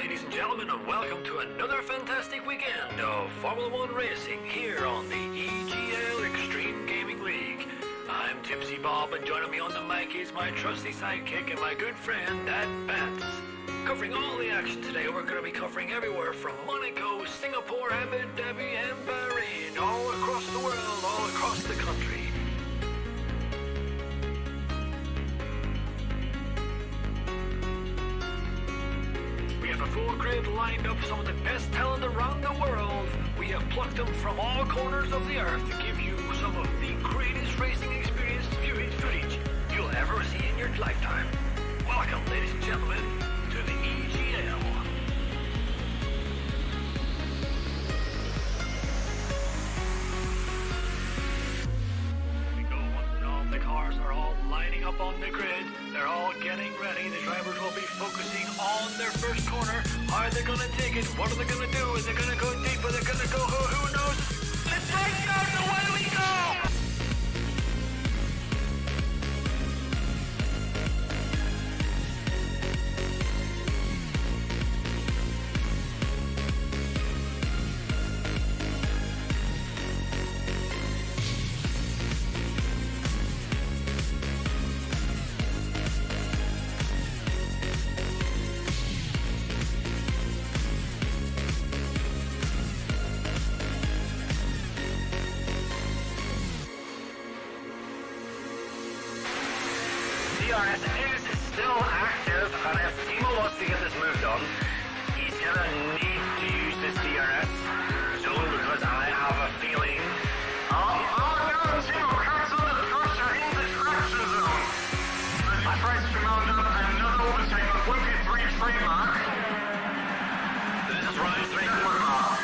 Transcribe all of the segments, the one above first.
ladies and gentlemen, and welcome to another fantastic weekend of Formula 1 racing here on the EGL Extreme Gaming League. I'm Tipsy Bob, and joining me on the mic is my trusty sidekick and my good friend, Dad Bats. Covering all the action today, we're going to be covering everywhere from Monaco, Singapore, Abu Dhabi, and Bahrain, all across the world, all across the country. We have a full grid lined up, some of the best talent around the world. We have plucked them from all corners of the earth to give you some of the greatest racing experience viewing footage you'll ever see in your lifetime. Welcome, ladies and gentlemen, to the EGL. There we go, once all the cars are all lining up on the grid. They're all getting ready. The drivers will be focusing on their first corner. Are they going to take it? What are they going to do? Is they going to go deep? Are they going to go? Who knows? Let's take out and away we go! DRS is still active, and if Timo wants to get this moved on, he's gonna need to use this DRS zone because I have a feeling. Oh no, Timo, cancel the first, you're in the traction zone. I pressed to mount up another overtake on 23 trademark. This is Ryan's 3-4 mark.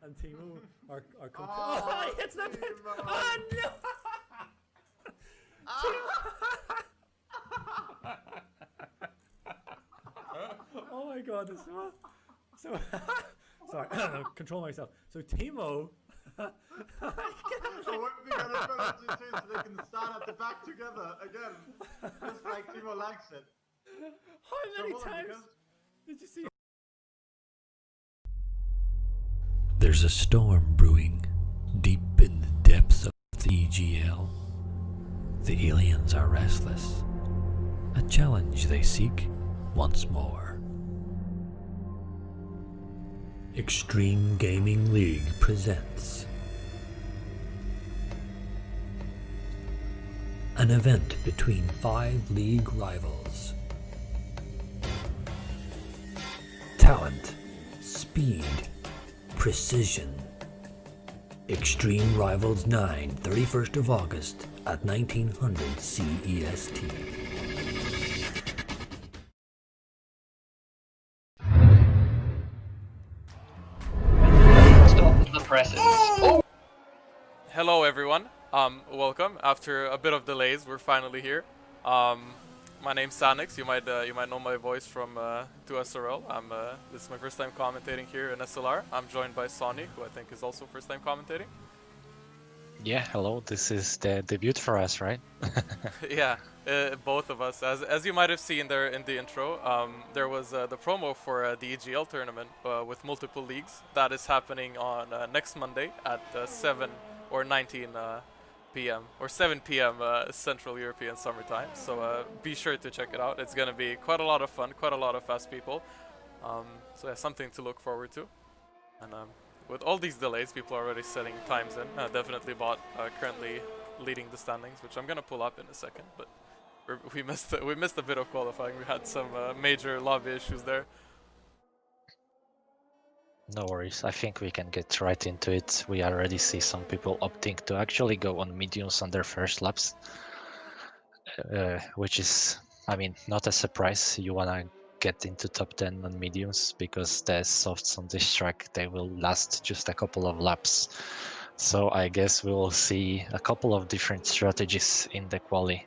And Timo are oh, he hits the pit! Oh no! Oh my god, this so sorry, control myself. So Timo I wouldn't be gonna put it so they can stand at the back together again. Just like Timo likes it. how many times did you see? There's a storm brewing deep in the depths of the EGL. The aliens are restless. A challenge they seek once more. Extreme Gaming League presents an event between 5 league rivals. Talent, speed, precision. Extreme Rivals 9, 31st of August at 1900 CEST. Stop the presses. Oh. Hello everyone, welcome. After a bit of delays, we're finally here. My name's Sanix. You might know my voice from 2SRL. This is my first time commentating here in SLR. I'm joined by Sonny, who I think is also first time commentating. Yeah, hello. This is the debut for us, right? Yeah, both of us. As you might have seen there in the intro, there was the promo for the EGL tournament with multiple leagues. That is happening on next Monday at 7 or 19 p.m. or 7 p.m. Central European summertime. So be sure to check it out. It's going to be quite a lot of fun, quite a lot of fast people. So yeah, something to look forward to. And with all these delays, people are already setting times in. Definitely bought currently leading the standings, which I'm going to pull up in a second. But We missed a bit of qualifying. We had some major lobby issues there. No worries. I think we can get right into it. We already see some people opting to actually go on mediums on their first laps, which is, I mean, not a surprise. You wanna get into top 10 on mediums because the softs on this track, they will last just a couple of laps. So I guess we will see a couple of different strategies in the quali.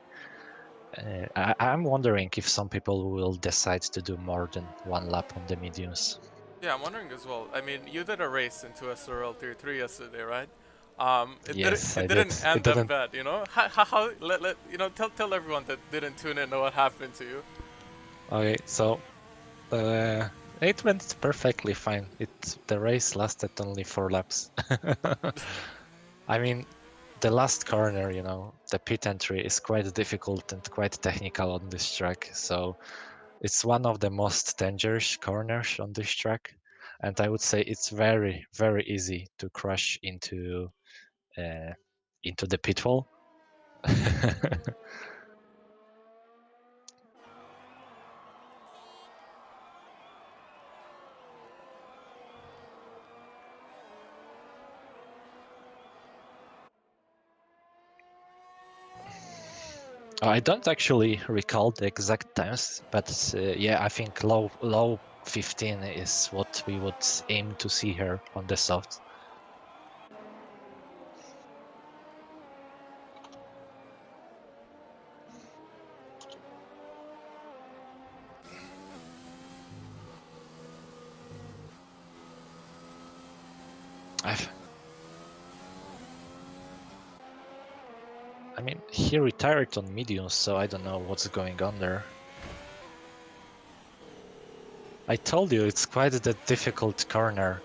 I'm wondering if some people will decide to do more than one lap on the mediums. Yeah, I'm wondering as well. I mean, you did a race into SLR Tier 3 yesterday, right? Yes, I didn't did. end It that didn't. bad, you know? Tell everyone that didn't tune in what happened to you. Okay, so it went perfectly fine. The race lasted only 4 laps. I mean, the last corner, you know, the pit entry is quite difficult and quite technical on this track. So it's one of the most dangerous corners on this track, and I would say it's very, very easy to crash into the pitfall. I don't actually recall the exact times, but yeah, I think low 15 is what we would aim to see here on the soft. I mean, he retired on mediums, so I don't know what's going on there. I told you it's quite a difficult corner.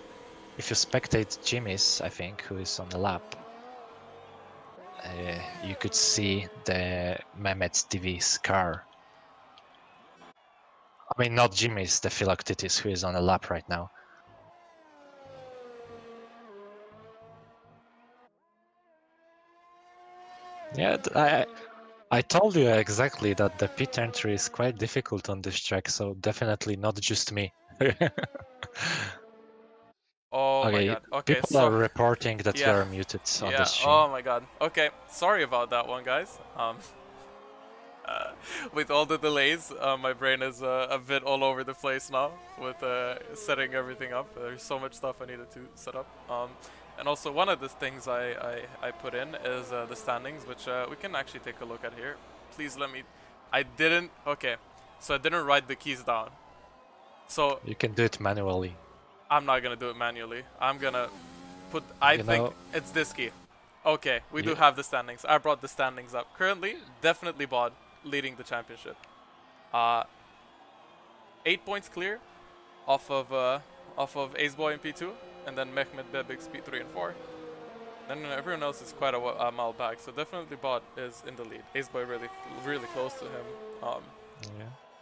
If you spectate Jimmy's, I think, who is on the lap, you could see the Mehmet TV's car. I mean, not Jimmy's, the Philoctetes, who is on the lap right now. Yeah, I told you exactly that the pit entry is quite difficult on this track, so definitely not just me. Oh my Okay, god. Okay, people so are reporting that you yeah. are muted on Yeah, the stream. oh my god. Okay, sorry about that one, guys. With all the delays, my brain is a bit all over the place now with setting everything up. There's so much stuff I needed to set up. And also one of the things I put in is the standings, which we can actually take a look at here. Please let me... Okay, so I didn't write the keys down. So... You can do it manually. I'm not gonna do it manually. I'm gonna put... it's this key. Okay, we do have the standings. I brought the standings up. Currently, definitely Bod leading the championship. 8 points clear off of Aceboy in P2, and then Mehmet Bebek's P3 and 4. Then everyone else is quite a mile back, so definitely Bod is in the lead. Aceboy really close to him.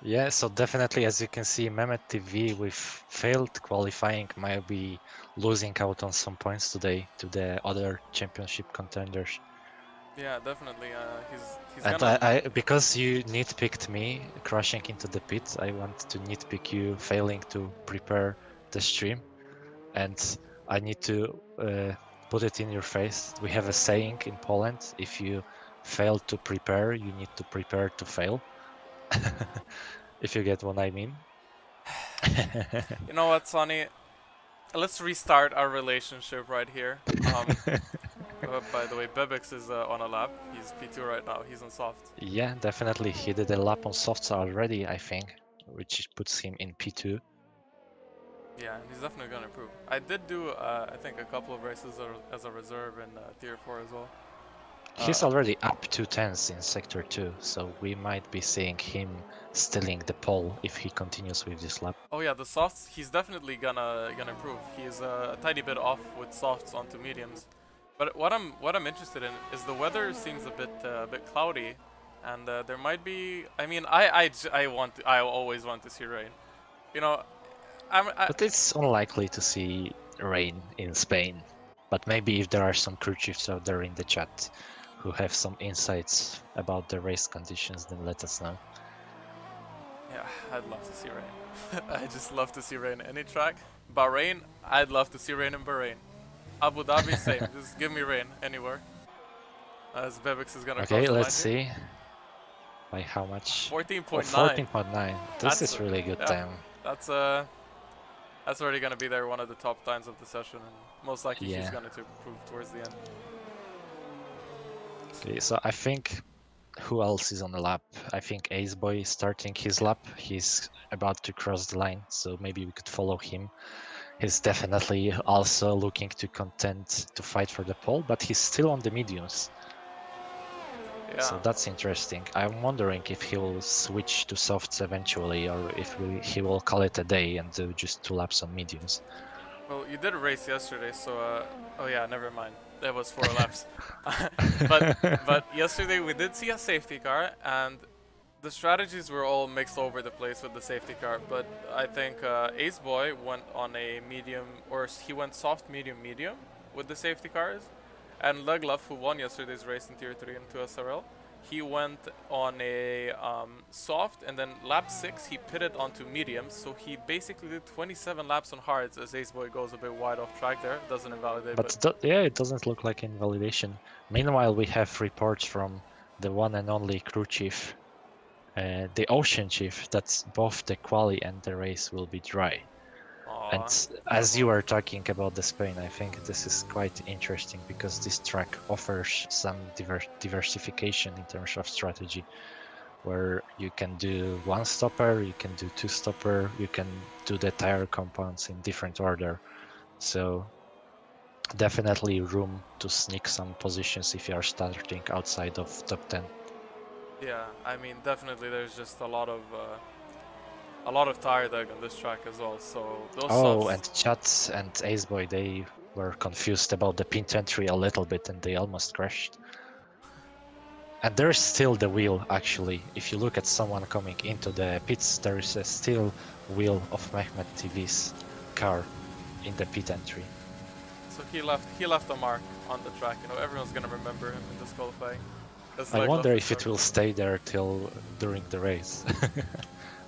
Yeah, so definitely, as you can see, Mehmet TV with failed qualifying might be losing out on some points today to the other championship contenders. Yeah, definitely. He's And gonna... because you nitpicked me crashing into the pit, I want to nitpick you failing to prepare the stream. And I need to put it in your face. We have a saying in Poland, if you fail to prepare, you need to prepare to fail. If you get what I mean. You know what, Sonny? Let's restart our relationship right here. By the way, Bebex is on a lap. He's P2 right now. He's on soft. Yeah, definitely. He did a lap on softs already, I think, which puts him in P2. Yeah, he's definitely gonna improve. I did do, I think, a couple of races as a reserve in Tier 4 as well. He's already up 2 tenths in Sector 2, so we might be seeing him stealing the pole if he continues with this lap. Oh yeah, the softs, he's definitely gonna improve. He's a tiny bit off with softs onto mediums. But what I'm interested in is the weather seems a bit cloudy, and there might be. I mean, I always want to see rain. You know, But it's unlikely to see rain in Spain. But maybe if there are some crew chiefs out there in the chat, who have some insights about the race conditions, then let us know. Yeah, I'd love to see rain. I just love to see rain any track. Bahrain, I'd love to see rain in Bahrain. Abu Dhabi, same. Just give me rain anywhere. As Bebix is gonna cross Okay, the line let's here. see. By how much? 14.9. Oh, 14.9. This That's is really good yeah. time. That's already gonna be there one of the top times of the session, and most likely he's Yeah. gonna to improve towards the end. Okay, so I think who else is on the lap? I think Aceboy is starting his lap. He's about to cross the line, so maybe we could follow him. He's definitely also looking to contend to fight for the pole, but he's still on the mediums. Yeah. So that's interesting. I'm wondering if he will switch to softs eventually, or if he will call it a day and do just 2 laps on mediums. Well, you did a race yesterday, so oh yeah, never mind. That was 4 laps. but yesterday we did see a safety car, and the strategies were all mixed over the place with the safety car. But I think Aceboy went on a medium, or he went soft, medium, medium with the safety cars, and Legluff, who won yesterday's race in Tier 3 and 2 SRL, he went on a soft, and then lap 6 he pitted onto mediums, so he basically did 27 laps on hards as Aceboy goes a bit wide off track there. Doesn't invalidate, But yeah, it doesn't look like invalidation. Meanwhile, we have reports from the one and only crew chief, the Ocean Chief, that both the quali and the race will be dry. And as you were talking about the Spain, I think this is quite interesting because this track offers some diversification in terms of strategy, where you can do 1-stopper, you can do 2-stopper, you can do the tire compounds in different order. So definitely room to sneak some positions if you are starting outside of top 10. yeah, I mean definitely there's just a lot of tire dug on this track as well. So those softs, And Chats and Aceboy, they were confused about the pit entry a little bit and they almost crashed. And there's still the wheel, actually. If you look at someone coming into the pits, there is a still wheel of Mehmet TV's car in the pit entry. so he left a mark on the track. You know, everyone's gonna remember him in this qualifying. That's I like wonder left if it will stay there till during the race.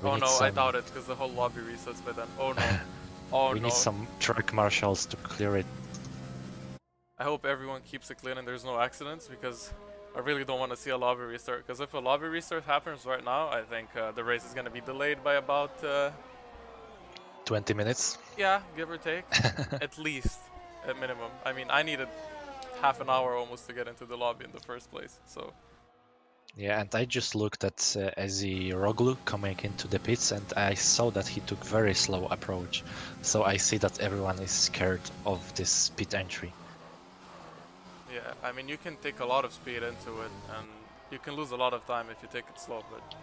Oh no, I doubt it, because the whole lobby resets by then. Oh no. Oh we no. need some track marshals to clear it. I hope everyone keeps it clean and there's no accidents, because I really don't want to see a lobby restart. Because if a lobby restart happens right now, I think the race is going to be delayed by about 20 minutes? Yeah, give or take. At least, at minimum. I mean, I needed half an hour almost to get into the lobby in the first place, so... Yeah, and I just looked at Ezi Roglu coming into the pits, and I saw that he took very slow approach. So I see that everyone is scared of this pit entry. Yeah, I mean, you can take a lot of speed into it, and you can lose a lot of time if you take it slow, but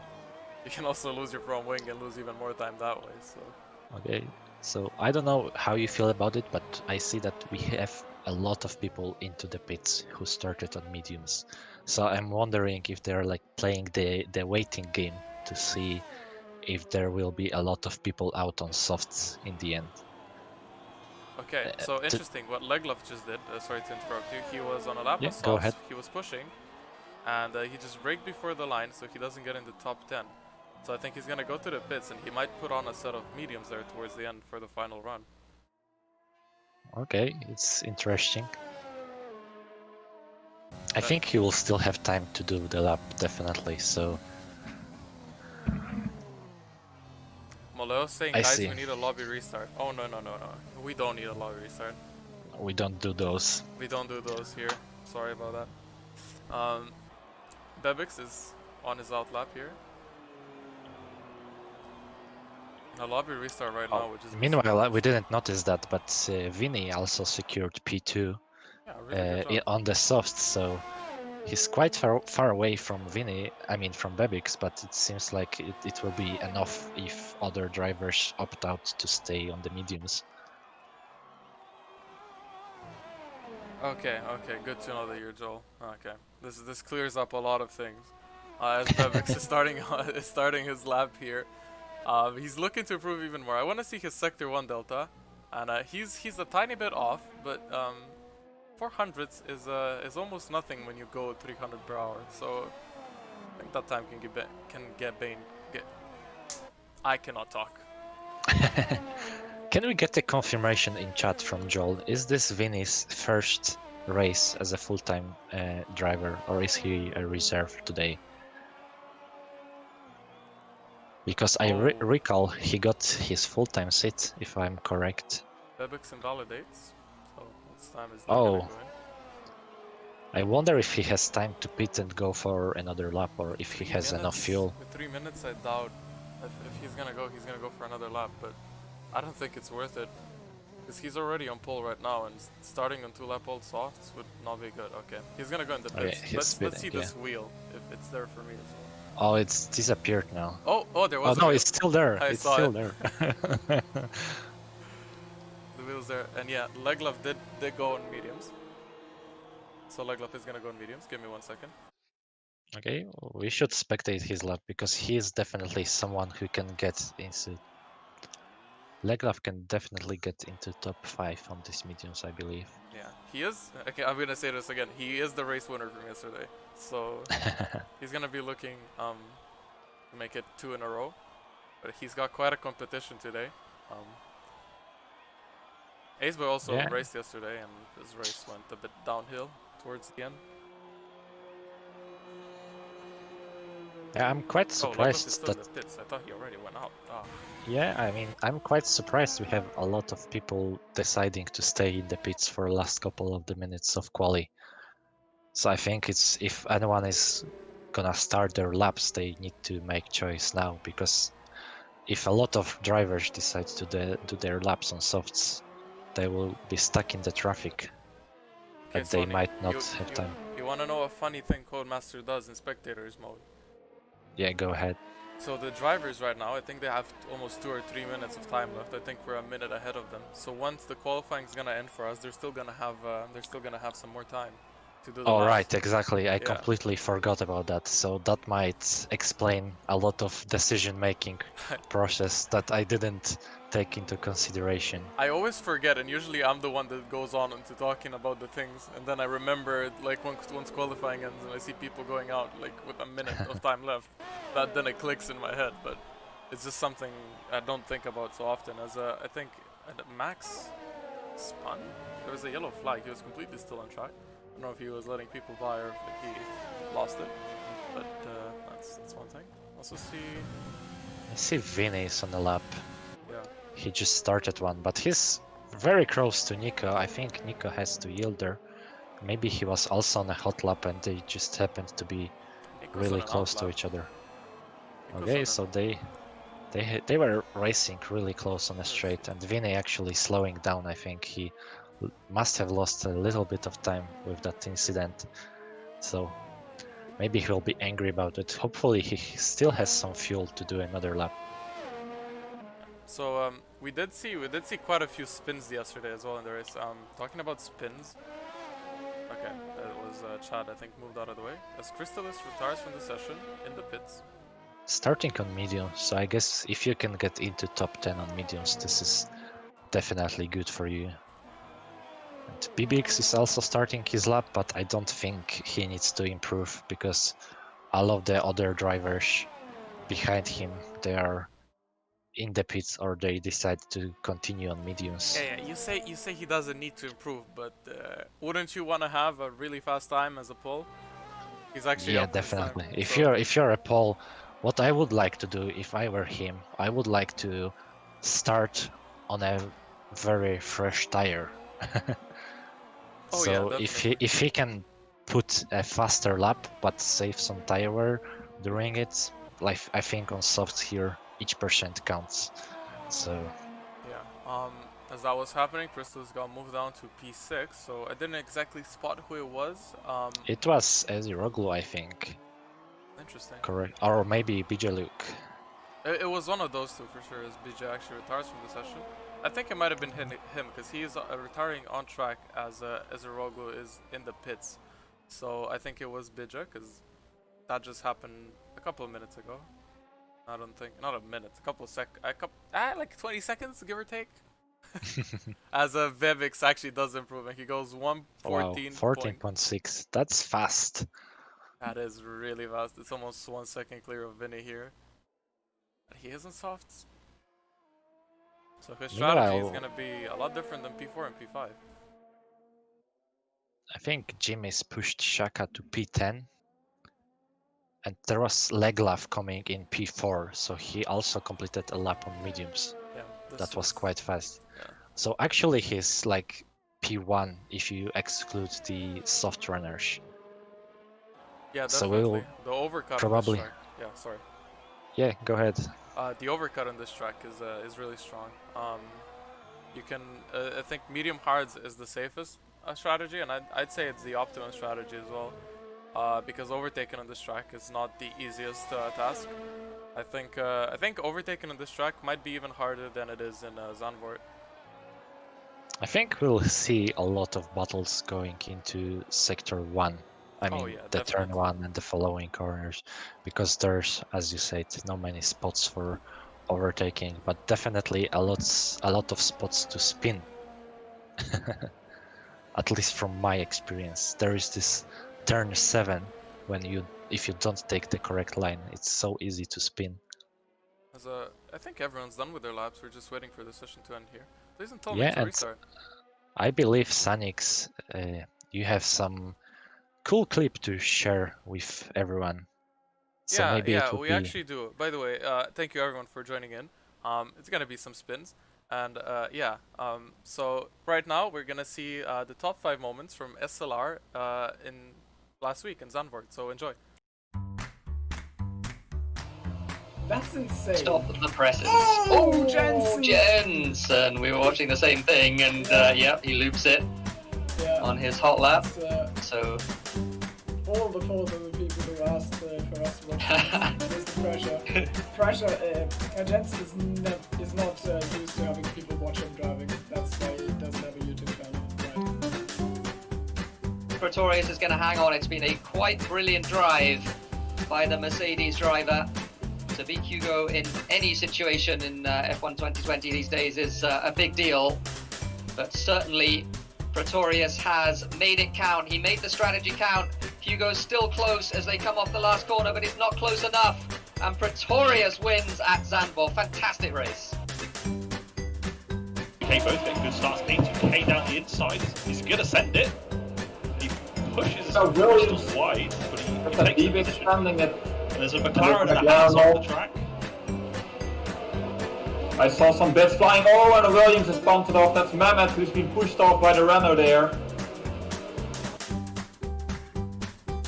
you can also lose your front wing and lose even more time that way, so... Okay, so I don't know how you feel about it, but I see that we have a lot of people into the pits who started on mediums. So I'm wondering if they're like playing the waiting game to see if there will be a lot of people out on softs in the end. Okay, so interesting what Leglov just did, sorry to interrupt you, he was on a lap of softs, go ahead. He was pushing, and he just braked before the line so he doesn't get in the top 10. So I think he's gonna go to the pits and he might put on a set of mediums there towards the end for the final run. Okay, it's interesting. I think he will still have time to do the lap, definitely, so... Moleo's saying, I guys, see. we need a lobby restart. Oh, no. We don't need a lobby restart. We don't do those. We don't do those here. Sorry about that. Bebix is on his out lap here. A lobby restart right now, which is... Meanwhile, we didn't notice that, but Vinny also secured P2 Yeah, really good job. on the softs, so he's quite far away from Vinny, I mean from Bebix, but it seems like it will be enough if other drivers opt out to stay on the mediums. Okay, good to know that you're Joel. Okay, this clears up a lot of things. As Bebix is starting his lap here. He's looking to improve even more. I want to see his Sector 1 Delta, and he's a tiny bit off, but 400s is almost nothing when you go 300 per hour. So I think that time get. I cannot talk. Can we get a confirmation in chat from Joel? Is this Vinny's first race as a full-time driver, or is he a reserve today? Because I recall he got his full-time seat, if I'm correct. Bebix invalidates, so this time is not Oh. gonna go in. I wonder if he has time to pit and go for another lap, or if he has enough fuel. With 3 minutes, I doubt if he's gonna go for another lap, but I don't think it's worth it. Because he's already on pole right now, and starting on 2-lap-old softs would not be good. Okay, he's gonna go in the pits. Let's see this wheel, if it's there for me as well. Oh, it's disappeared now. Oh, there was Oh no, it's still there. It's still there. The wheel's there, and yeah, Leglove did go on mediums. So Leglove is gonna go on mediums. Give me 1 second. Okay, we should spectate his lap because he is definitely someone who can get into. Leglove can definitely get into top 5 on these mediums, I believe. Yeah, he is. Okay, I'm gonna say this again. He is the race winner from yesterday, so he's gonna be looking to make it 2 in a row. But he's got quite a competition today. Aceboy also raced yesterday, and his race went a bit downhill towards the end. Yeah, I'm quite surprised that. The pits. I thought he already went out. Oh. Yeah, I mean, I'm quite surprised we have a lot of people deciding to stay in the pits for the last couple of the minutes of quali. So I think it's if anyone is gonna start their laps, they need to make choice now, because if a lot of drivers decide to do their laps on softs, they will be stuck in the traffic, and they might not have time. You wanna know a funny thing Codemaster does in spectators mode? Yeah, go ahead. So the drivers right now, I think they have almost 2 or 3 minutes of time left. I think we're a minute ahead of them. So once the qualifying is gonna end for us, they're still gonna have some more time to do the Oh laps. right, exactly. I completely forgot about that. So that might explain a lot of decision-making process that I didn't take into consideration. I always forget, and usually I'm the one that goes on into talking about the things, and then I remember, like, once qualifying ends and I see people going out, like, with a minute of time left, that then it clicks in my head. But it's just something I don't think about so often. As I think Max spun. There was a yellow flag. He was completely still on track. I don't know if he was letting people by or if he lost it, but that's one thing. Also I see Vinny's on the lap. Yeah. He just started one, but he's very close to Nico. I think Nico has to yield there. Maybe he was also on a hot lap and they just happened to be really close to each other. Okay, so they were racing really close on a straight, and Vinny actually slowing down. I think he must have lost a little bit of time with that incident, so maybe he'll be angry about it. Hopefully he still has some fuel to do another lap. So we did see quite a few spins yesterday as well in the race. Talking about spins, okay, it was Chad, I think, moved out of the way as Crystalis retires from the session in the pits. Starting on mediums, so I guess if you can get into top 10 on mediums, this is definitely good for you. And BBX is also starting his lap, but I don't think he needs to improve because all of the other drivers behind him, they are in the pits or they decide to continue on mediums. Yeah, you say he doesn't need to improve, but wouldn't you want to have a really fast time as a pole? He's actually definitely. If you're a pole, what I would like to do if I were him, I would like to start on a very fresh tire. If he can put a faster lap but save some tire wear during it, like I think on softs here each percent counts. So yeah, as that was happening, Crystal's got moved down to P6, so I didn't exactly spot who it was. It was Eziroglu, I think. Interesting. Correct, or maybe BJ Luke. It was one of those two for sure, as BJ actually retires from the session. I think it might have been him, because he is retiring on track as Eziroglu is in the pits. So I think it was BJ, because that just happened a couple of minutes ago. I don't think, not a minute, a couple of like 20 seconds, give or take. As a Vivix actually does improve, and he goes 1:14. Wow, 14.6. That's fast. That is really fast. It's almost 1 second clear of Vinny here. But he isn't soft. So his strategy is Meanwhile, gonna be a lot different than P4 and P5. I think Jimmy's pushed Shaka to P10. And there was Leglaf coming in P4, so he also completed a lap on mediums. Yeah, That was is- quite fast. Yeah. So actually he's like P1 if you exclude the soft runners. Yeah, So definitely. we'll The overcut probably- on this track. Yeah, sorry. Yeah, go ahead. The overcut on this track is really strong. You can, I think medium hards is the safest strategy, and I'd say it's the optimum strategy as well. Because overtaking on this track is not the easiest task. I think overtaking on this track might be even harder than it is in Zandvoort. I think we'll see a lot of battles going into sector 1. I mean, yeah, the turn definitely. 1 and the following corners, because there's, as you said, not many spots for overtaking, but definitely a lot of spots to spin. At least from my experience, there is this turn 7 when if you don't take the correct line, it's so easy to spin. I think everyone's done with their laps. We're just waiting for the session to end here. Please don't tell Yeah, me to and restart. I believe Sanix, you have some cool clip to share with everyone. So maybe it would we be... actually do. By the way, thank you everyone for joining in. It's gonna be some spins, and so right now we're gonna see the top 5 moments from SLR in last week in Zandvoort. So enjoy. That's insane. Stop the presses. Oh, Jensen! Jensen! We were watching the same thing, and yep, he loops it Yeah. on his hot lap. It's, So all the fault of the people who asked for us to watch Mr. Pressure. Jensen is not used to having people watch him driving. That's why he doesn't have a YouTube channel. Right. Pretorius is going to hang on. It's been a quite brilliant drive by the Mercedes driver. To beat Hugo in any situation in F1 2020 these days is a big deal. But certainly Pretorius has made it count. He made the strategy count. Hugo's still close as they come off the last corner, but it's not close enough. And Pretorius wins at Zandvoort. Fantastic race. K both getting good starts. K down the inside. He's gonna send it. He pushes So Williams- Crystals wide, but he Look at takes the Bibik position. standing it. And there's a McLaren that McLaren has on off. the track. I saw some bits flying. Oh, and Williams is bumped off. That's Mehmet who's been pushed off by the Renault there.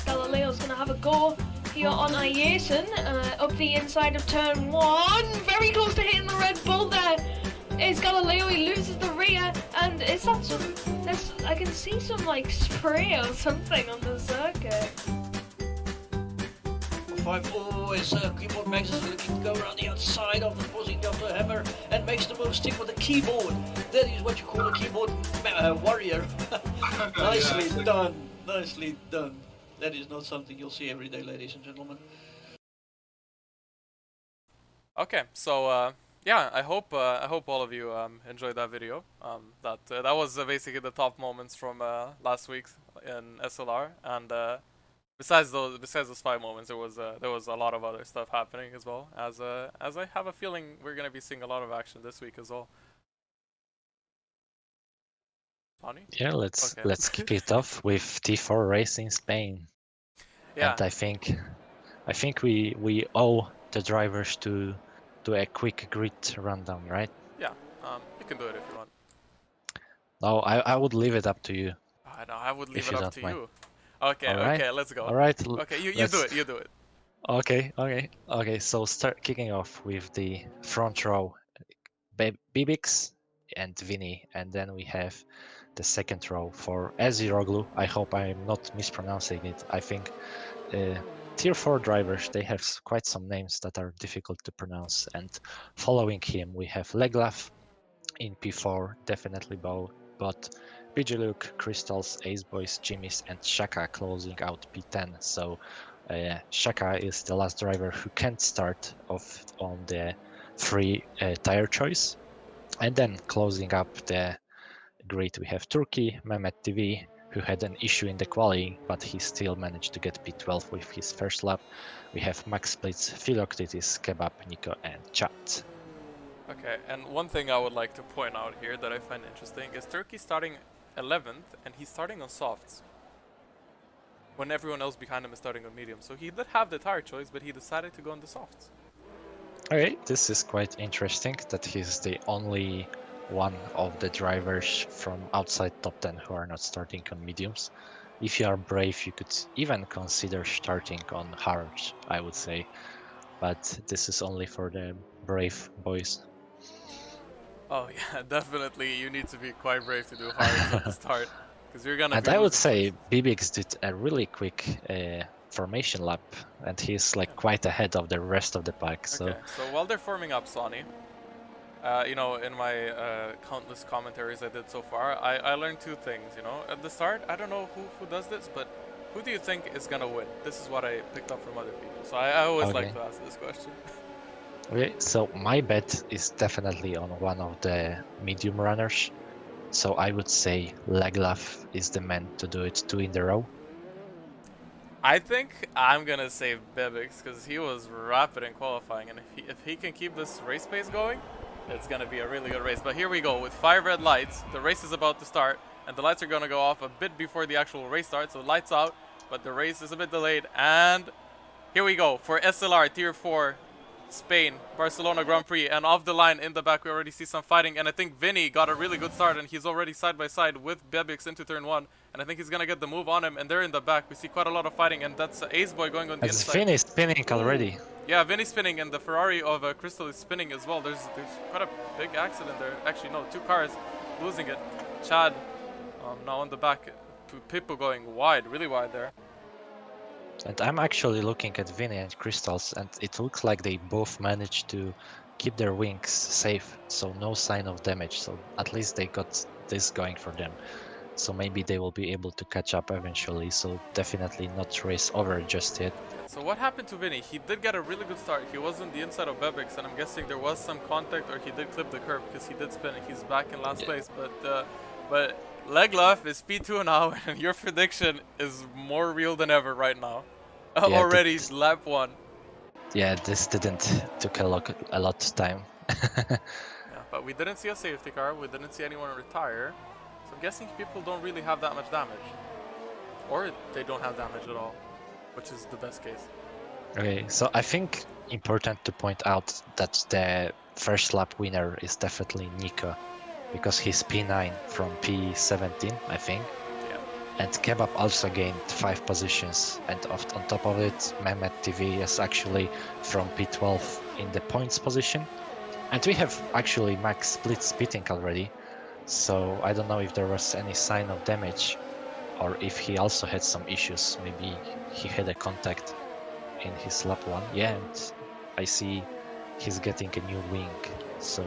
Galileo's gonna have a go here on Ayerson, up the inside of turn 1. Very close to hitting the Red Bull there. Is Galileo, he loses the rear, and is that some... I can see some like spray or something on the circuit. 5. Oh, his keyboard Max is looking to go around the outside of the position of the hammer and makes the move stick with the keyboard. That is what you call a keyboard warrior. Nicely done. Nicely done. That is not something you'll see every day, ladies and gentlemen. Okay, so yeah, I hope all of you enjoyed that video. That was basically the top moments from last week in SLR, and besides those 5 moments, there was a lot of other stuff happening as well. As I have a feeling we're gonna be seeing a lot of action this week as well. Tony? Yeah, let's kick it off with T4 race in Spain. Yeah. And I think we owe the drivers to do a quick grid rundown, right? Yeah. You can do it if you want. No, I would leave it up to you. I know. I would leave If it you up don't to mind. you. Okay. Alright. Okay. Let's go. All right. Okay. You let's- do it. You do it. Okay. So start kicking off with the front row, Bibix and Vinny, and then we have the second row for Eziroglu. I hope I'm not mispronouncing it. I think Tier 4 drivers, they have quite some names that are difficult to pronounce. And following him, we have Leglaf in P4, definitely but Bijiluk, Crystals, Ace Boys, Jimmy's, and Shaka closing out P10. So Shaka is the last driver who can't start off on the free tire choice. And then closing up the grid, we have Turkey, Mehmet TV, who had an issue in the qualifying, but he still managed to get P12 with his first lap. We have Max Splits, Philoctetes, Kebab, Nico, and Chat. Okay, and one thing I would like to point out here that I find interesting is Turkey starting 11th, and he's starting on softs, when everyone else behind him is starting on medium. So he did have the tire choice, but he decided to go on the softs. Okay, this is quite interesting that he's the only one of the drivers from outside top 10 who are not starting on mediums. If you are brave, you could even consider starting on hard, I would say. But this is only for the brave boys. Oh yeah, definitely you need to be quite brave to do hards at the start, because you're gonna. And I would say Bibix did a really quick formation lap, and he's like quite ahead of the rest of the pack. So, okay, so while they're forming up, Sonny, you know, in my countless commentaries I did so far, I learned two things. You know, at the start, I don't know who does this, but who do you think is gonna win? This is what I picked up from other people. So I always like to ask this question. Okay, so my bet is definitely on one of the medium runners. So I would say Leglaf is the man to do it 2 in a row. I think I'm gonna say Bebix because he was rapid in qualifying, and if he can keep this race pace going, it's gonna be a really good race. But here we go with 5 red lights. The race is about to start, and the lights are gonna go off a bit before the actual race starts. So lights out, but the race is a bit delayed. And here we go for SLR Tier 4. Spain, Barcelona Grand Prix, and off the line in the back we already see some fighting, and I think Vinny got a really good start, and he's already side by side with Bebix into turn 1, and I think he's gonna get the move on him, and they're in the back. We see quite a lot of fighting, and that's Ace Boy going on the inside. Vinny spinning already. Yeah, Vinny spinning, and the Ferrari of Crystal is spinning as well. There's quite a big accident there. Actually, no, 2 cars losing it. Chad now on the back, people going wide, really wide there. And I'm actually looking at Vinny and Crystals, and it looks like they both managed to keep their wings safe, so no sign of damage. So at least they got this going for them. So maybe they will be able to catch up eventually. So definitely not race over just yet. So what happened to Vinny? He did get a really good start. He was on the inside of Bebix, and I'm guessing there was some contact, or he did clip the curb because he did spin, and he's back in last place. But Leglaf is P2 now, and your prediction is more real than ever right now. Yeah, already lap 1. Yeah, this didn't took a lot of time. Yeah, but we didn't see a safety car. We didn't see anyone retire. So I'm guessing people don't really have that much damage, or they don't have damage at all, which is the best case. Okay, so I think important to point out that the first lap winner is definitely Nico, because he's P9 from P17, I think. And Kebab also gained 5 positions, and on top of it, Mehmet TV is actually from P12 in the points position. And we have actually Max Split pitting already, so I don't know if there was any sign of damage, or if he also had some issues. Maybe he had a contact in his lap 1. Yeah, and I see he's getting a new wing, so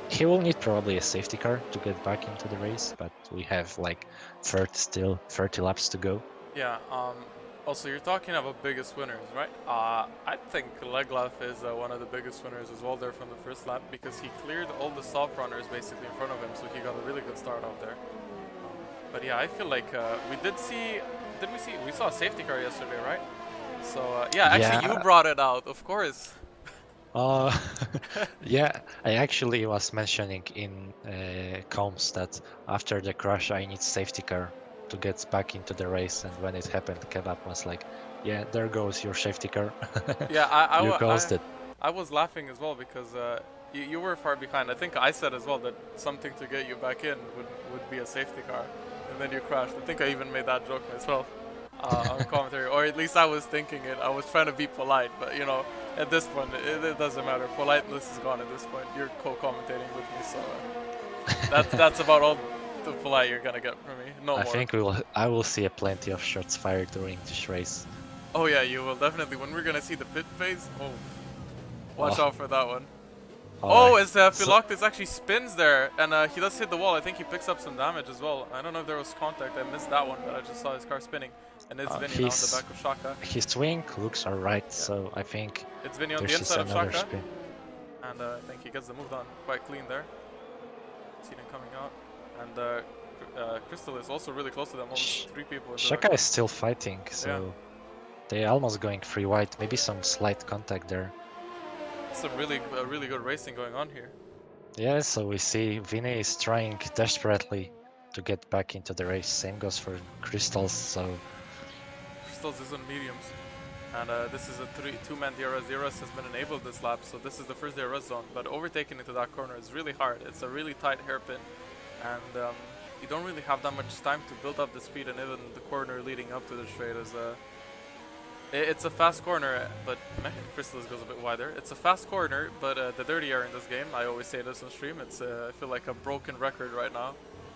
he will need probably a safety car to get back into the race, but we have like 30 laps to go. Yeah, also you're talking about biggest winners, right? I think Leglaf is one of the biggest winners as well there from the first lap, because he cleared all the soft runners basically in front of him, so he got a really good start out there. But yeah, I feel like we saw a safety car yesterday, right? So yeah, actually you brought it out, of course. Yeah, I actually was mentioning in comms that after the crash I need safety car to get back into the race, and when it happened, Kebab was like, yeah, there goes your safety car. Yeah, you caused it. I was laughing as well because you were far behind. I think I said as well that something to get you back in would be a safety car, and then you crashed. I think I even made that joke myself on commentary, or at least I was thinking it. I was trying to be polite, but you know, at this point, it doesn't matter. Politeness is gone at this point. You're co-commentating with me, so that's about all the polite you're gonna get from me. No more. I think I will see plenty of shots fired during this race. Oh yeah, you will definitely. When we're gonna see the pit phase, watch out for that one. As Philoctetes actually spins there, and he does hit the wall. I think he picks up some damage as well. I don't know if there was contact. I missed that one, but I just saw his car spinning. And it's Vinny now on the back of Shaka. His swing looks alright, so I think it's Vinny on the inside of Shaka. And I think he gets the move done quite clean there. See them coming out. And Crystal is also really close to them, almost 3 people. into Shaka that. is still fighting, so they almost going free wide. Maybe some slight contact there. Some really good racing going on here. Yeah, so we see Vinny is trying desperately to get back into the race. Same goes for Crystals, so Crystals is on mediums. And this is a 2-man DRS. DRS has been enabled this lap, so this is the first DRS zone. But overtaking into that corner is really hard. It's a really tight hairpin. And you don't really have that much time to build up the speed, and even the corner leading up to the straight is it's a fast corner, but Crystals goes a bit wider. It's a fast corner, but the dirty air in this game, I always say this on stream, it's I feel like a broken record right now,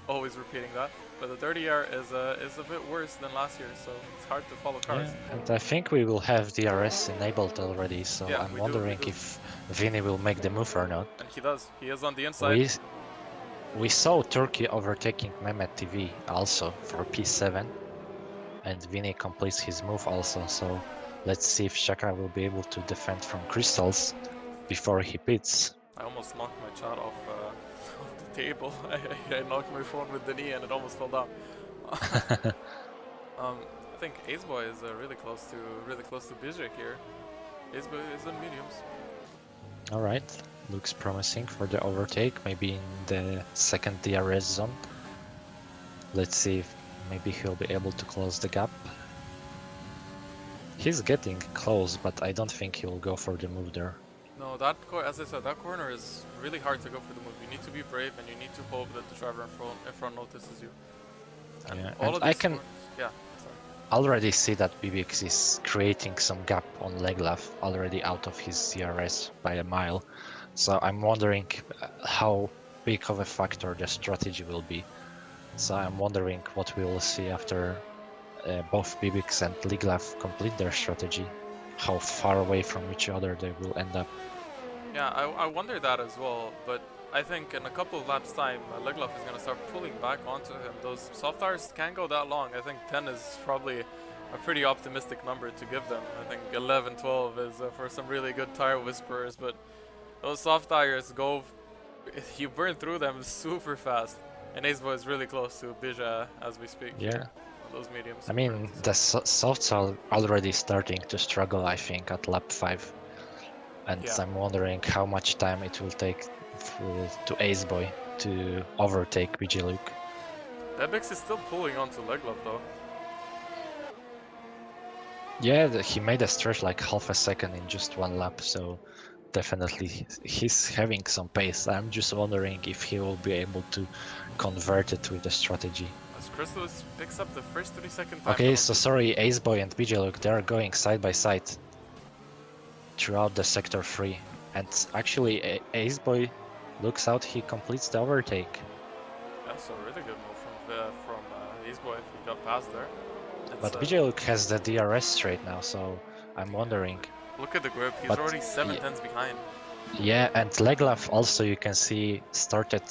always repeating that. But the dirty air is a bit worse than last year, so it's hard to follow cars. yeah. And I think we will have DRS enabled already, so Yeah, I'm we wondering do. if Vinny will make the move or not. And he does. He is on the inside. We saw Turkey overtaking Mehmet TV also for P7, and Vinny completes his move also, so let's see if Shaka will be able to defend from Crystals before he pits. I almost knocked my chat off the table. I knocked my phone with the knee and it almost fell down. I think Aceboy is really close to Bizek here. Aceboy is on mediums. Alright, looks promising for the overtake, maybe in the second DRS zone. Let's see if maybe he'll be able to close the gap. He's getting close, but I don't think he will go for the move there. No, as I said, that corner is really hard to go for the move. You need to be brave and you need to hope that the driver in front notices you. And Yeah, all and of I these can corners, yeah, sorry. already see that BBX is creating some gap on Leglav, already out of his CRS by a mile. So I'm wondering how big of a factor the strategy will be. So I'm wondering what we will see after both BBX and Leglav complete their strategy. How far away from each other they will end up. Yeah, I wonder that as well, but I think in a couple of laps time, Leglav is going to start pulling back onto him. Those soft tires can't go that long. I think 10 is probably a pretty optimistic number to give them. I think 11, 12 is for some really good tire whisperers, but those soft tires go, you burn through them super fast. And Aceboy is really close to Bija as we speak. Yeah. Here, those mediums. I mean, the softs are already starting to struggle, I think, at lap 5. And Yeah. I'm wondering how much time it will take to Aceboy to overtake BJ Luke. Bebix is still pulling onto Leglav though. Yeah, he made a stretch like half a second in just one lap, so definitely he's having some pace. I'm just wondering if he will be able to convert it with the strategy. As Crystallis picks up the first 30-second time. Okay, so penalty. sorry, Aceboy and BJ Luke, they are going side by side throughout the sector 3. And actually, Aceboy looks out, he completes the overtake. That's a really good move from Aceboy if he got past there. But It's, BJ Luke has the DRS straight now, so I'm wondering. Look at the grip, he's But already 7 tenths behind. Yeah, and Leglav also, you can see, started,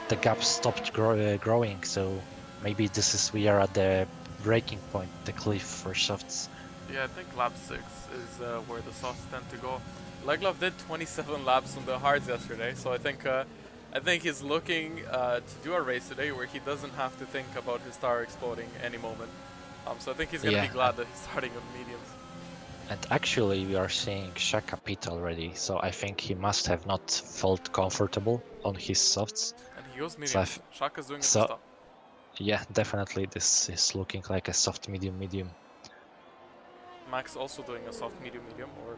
the gap stopped growing, so maybe we are at the breaking point, the cliff for softs. Yeah, I think lap 6 is where the softs tend to go. Leglav did 27 laps on the hards yesterday, so I think he's looking to do a race today where he doesn't have to think about his tire exploding any moment. So I think he's gonna be glad that he's starting on mediums. And actually, we are seeing Shaka pit already, so I think he must have not felt comfortable on his softs. And he goes mediums. Shaka's doing a so, stop. Yeah, definitely this is looking like a soft medium. Max also doing a soft medium, or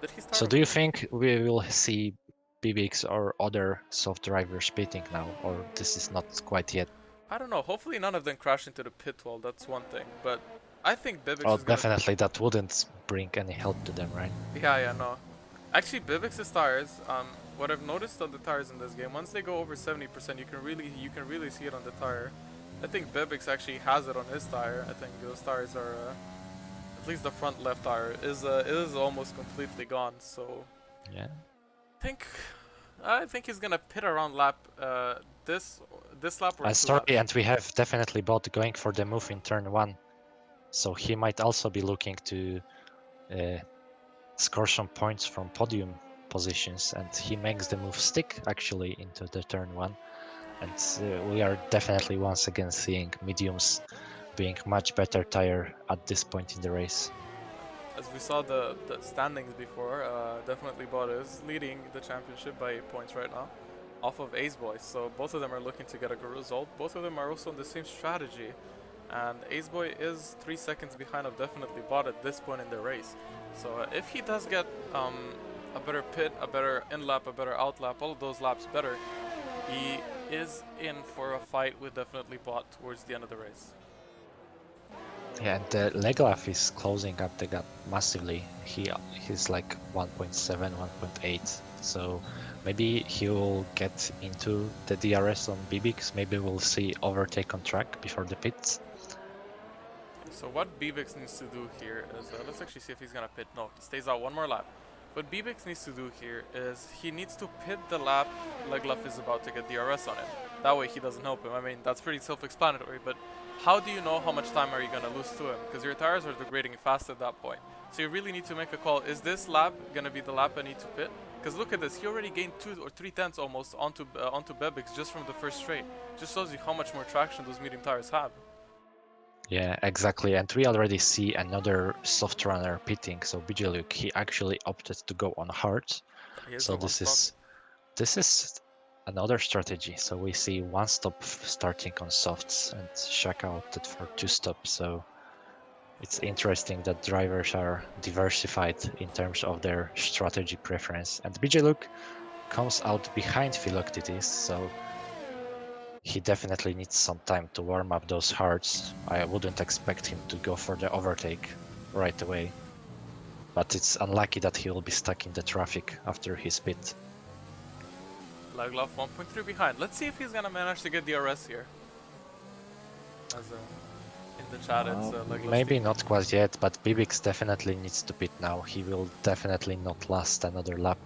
did he start? So do you think we will see BBX or other soft drivers pitting now, or this is not quite yet? I don't know. Hopefully none of them crash into the pit wall. That's one thing. But I think Bibix Oh, is gonna... definitely that wouldn't bring any help to them, right? Yeah, no. Actually, Bibix's tires. What I've noticed on the tires in this game, once they go over 70%, you can really see it on the tire. I think Bibix actually has it on his tire. I think those tires are, at least the front left tire is almost completely gone. So yeah, I think he's gonna pit around lap this lap or sorry, and we have definitely both going for the move in turn 1, so he might also be looking to score some points from podium positions, and he makes the move stick actually into the turn 1. And we are definitely once again seeing mediums being much better tire at this point in the race. As we saw the standings before, definitely Bot is leading the championship by 8 points right now, off of Ace Boy. So both of them are looking to get a good result. Both of them are also on the same strategy, and Ace Boy is 3 seconds behind of definitely Bot at this point in the race. So if he does get a better pit, a better in-lap, a better out-lap, all of those laps better, he is in for a fight with definitely Bot towards the end of the race. Yeah, and Leglaf is closing up the gap massively. He's like 1.7, 1.8. So maybe he will get into the DRS on Bibix. Maybe we'll see overtake on track before the pits. So what Bibix needs to do here is, let's actually see if he's gonna pit. No, he stays out one more lap. What Bibix needs to do here is he needs to pit the lap Leglaf is about to get DRS on him. That way he doesn't help him. I mean, that's pretty self-explanatory, but how do you know how much time are you going to lose to him? Because your tires are degrading fast at that point. So you really need to make a call. Is this lap going to be the lap I need to pit? Because look at this. He already gained 2 or 3 tenths almost onto Bebix just from the first straight. Just shows you how much more traction those medium tires have. Yeah, exactly. And we already see another soft runner pitting. So Bijeluk, he actually opted to go on hard. So this is another strategy. So we see one stop starting on softs, and Shaka opted for 2 stops. So it's interesting that drivers are diversified in terms of their strategy preference. And Bijeluk comes out behind Philoctetes, so he definitely needs some time to warm up those hards. I wouldn't expect him to go for the overtake right away. But it's unlucky that he will be stuck in the traffic after his pit. Leglaf 1.3 behind. Let's see if he's gonna manage to get DRS here. As in the chat, it's Leglaf. Maybe not quite yet, but Bibix definitely needs to pit now. He will definitely not last another lap.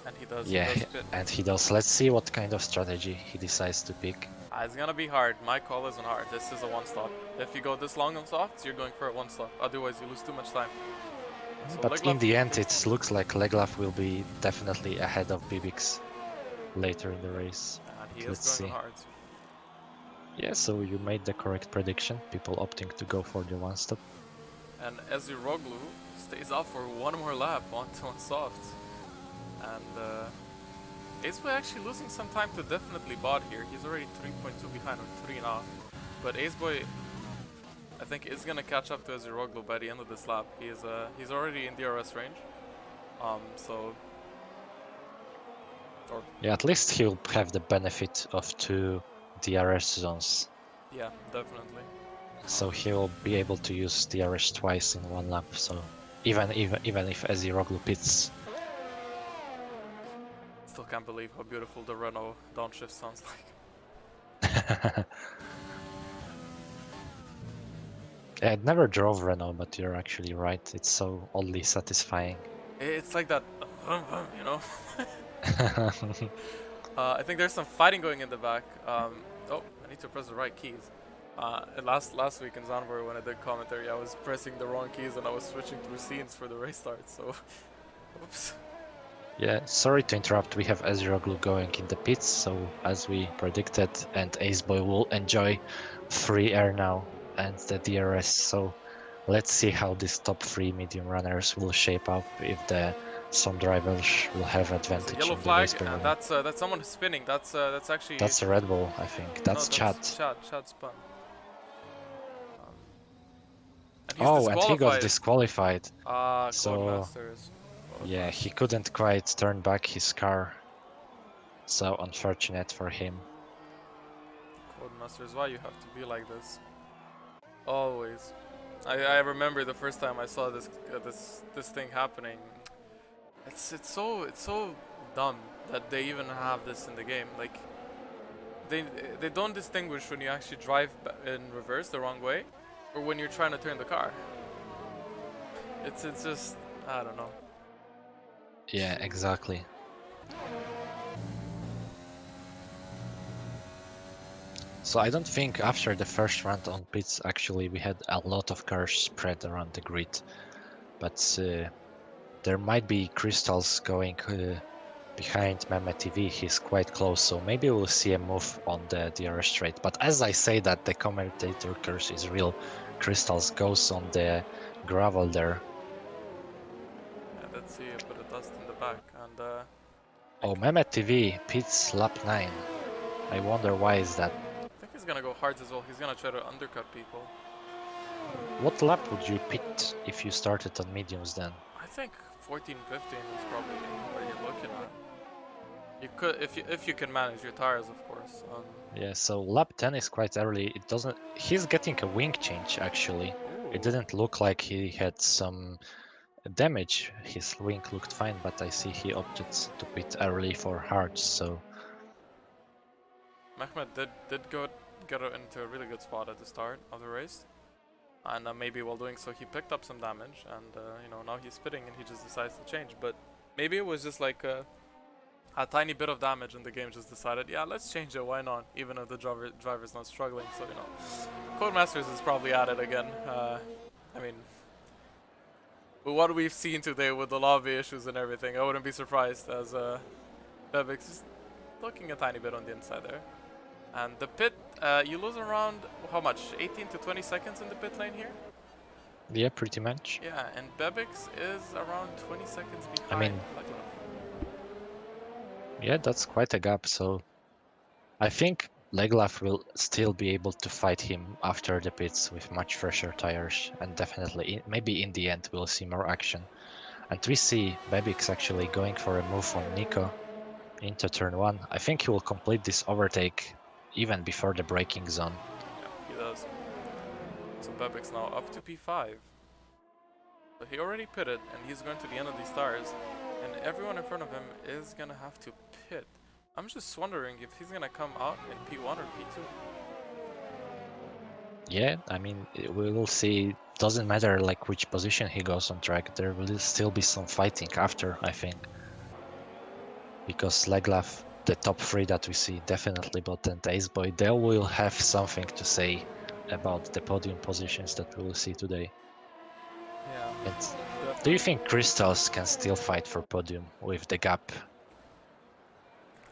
And he does. Yeah, he does pit. and he does. Let's see what kind of strategy he decides to pick. It's gonna be hard. My call isn't hard. This is a 1-stop. If you go this long on softs, you're going for a 1-stop. Otherwise, you lose too much time. So But Leglaf, in the end, it looks like Leglaf will be definitely ahead of Bibix later in the race. and he Let's is going see. hard. Yeah, so you made the correct prediction. People opting to go for the 1-stop. And Eziroglu stays out for one more lap on softs. And Aceboy actually losing some time to definitely Bot here. He's already 3.2 behind, or 3 now. But Aceboy, I think, is gonna catch up to Eziroglu by the end of this lap. He's already in DRS range. Yeah, at least he'll have the benefit of 2 DRS zones. Yeah, definitely. So he'll be able to use DRS twice in one lap. So even if Eziroglu pits. Still can't believe how beautiful the Renault downshift sounds like. I never drove Renault, but you're actually right. It's so oddly satisfying. It's like that, you know. I think there's some fighting going in the back. Oh, I need to press the right keys. Last week in Zandvoort when I did commentary, I was pressing the wrong keys and I was switching through scenes for the race start. So, oops. Yeah, sorry to interrupt. We have Eziroglu going in the pits, so as we predicted, and Aceboy will enjoy free air now and the DRS. So let's see how these top 3 medium runners will shape up. If some drivers will have advantage. Yellow in the flag, race and that's someone who's spinning. That's actually. That's a Red Bull, I think. That's Chad. Chad spun. And he got disqualified. So Codemasters. yeah, he couldn't quite turn back his car. So unfortunate for him. Codemasters, why you have to be like this? Always. I remember the first time I saw this thing happening. It's so dumb that they even have this in the game. Like they don't distinguish when you actually drive in reverse the wrong way, or when you're trying to turn the car. It's just, I don't know. Yeah, exactly. So I don't think after the first round on pits actually we had a lot of cars spread around the grid, but there might be crystals going behind Mehmet TV. He's quite close, so maybe we'll see a move on the DRS straight. But as I say that, the commentator curse is real. Crystals goes on the gravel there. Yeah, let's see a bit of dust in the back. And Oh, Mehmet TV pits lap 9. I wonder why is that. I think he's gonna go hard as well. He's gonna try to undercut people. What lap would you pit if you started on mediums then? I think 14, 15 is probably what you're looking at. You could, if you can manage your tires, of course. Yeah, so lap 10 is quite early. It doesn't. He's getting a wing change actually. It didn't look like he had some damage. His wing looked fine, but I see he opted to pit early for hards. So Mehmet did get into a really good spot at the start of the race, and maybe while doing so he picked up some damage, and you know, now he's pitting and he just decides to change. But maybe it was just like a tiny bit of damage, and the game just decided, yeah, let's change it. Why not? Even if the driver's not struggling. So you know, Codemasters is probably at it again. I mean, with what we've seen today with the lobby issues and everything, I wouldn't be surprised as Bebix is looking a tiny bit on the inside there. And the pit, you lose around, how much? 18 to 20 seconds in the pit lane here? yeah, pretty much. Yeah, and Bebix is around 20 seconds behind. I mean, yeah, that's quite a gap. So I think Leglaf will still be able to fight him after the pits with much fresher tires, and definitely, maybe in the end, we'll see more action. And we see Bebix actually going for a move on Nico into turn 1. I think he will complete this overtake even before the braking zone. Yeah, he does. So Bebix now up to P5. So he already pitted, and he's going to the end of these tires, and everyone in front of him is gonna have to pit. I'm just wondering if he's gonna come out in P1 or P2. Yeah, I mean, we will see. Doesn't matter like which position he goes on track. There will still be some fighting after, I think, because Leglaf, the top 3 that we see, definitely Bot and Aceboy, they will have something to say about the podium positions that we will see today. Yeah. And do you think Crystals can still fight for podium with the gap?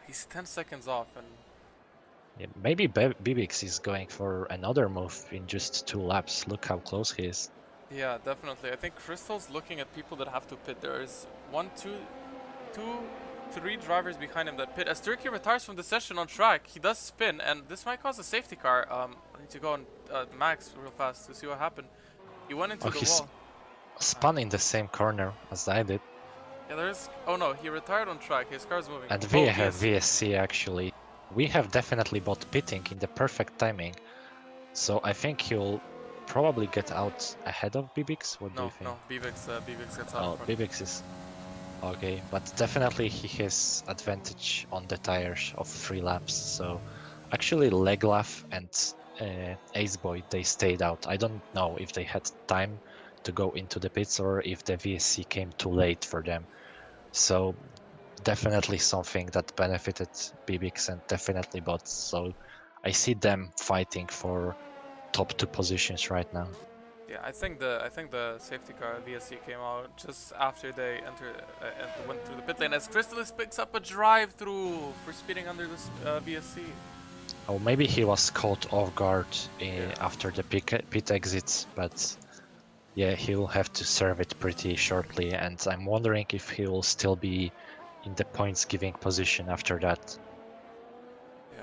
He's 10 seconds off, and Yeah, maybe Bibix is going for another move in just 2 laps. Look how close he is. yeah, definitely. I think Crystal's looking at people that have to pit. There's 3 drivers behind him that pit. As Turkey retires from the session on track, he does spin, and this might cause a safety car. I need to go on Max real fast to see what happened. He went into the wall. Spun in the same corner as I did. Yeah, there's... Oh no, he retired on track. His car's moving. And we have VSC actually. We have definitely bought pitting in the perfect timing. So I think he'll probably get out ahead of Bibix. What do you think? No, Bibix gets out. Oh, Bibix is... Okay, but definitely he has advantage on the tires of 3 laps. So actually Leglaf and Aceboy, they stayed out. I don't know if they had time to go into the pits or if the VSC came too late for them. So definitely something that benefited Bibix and definitely bots. So I see them fighting for top 2 positions right now. Yeah, I think the safety car VSC came out just after they entered and went through the pit lane, as Crystallis picks up a drive through for speeding under this VSC. Oh, maybe he was caught off guard after the pit exits, but yeah, he will have to serve it pretty shortly, and I'm wondering if he will still be in the points giving position after that. Yeah,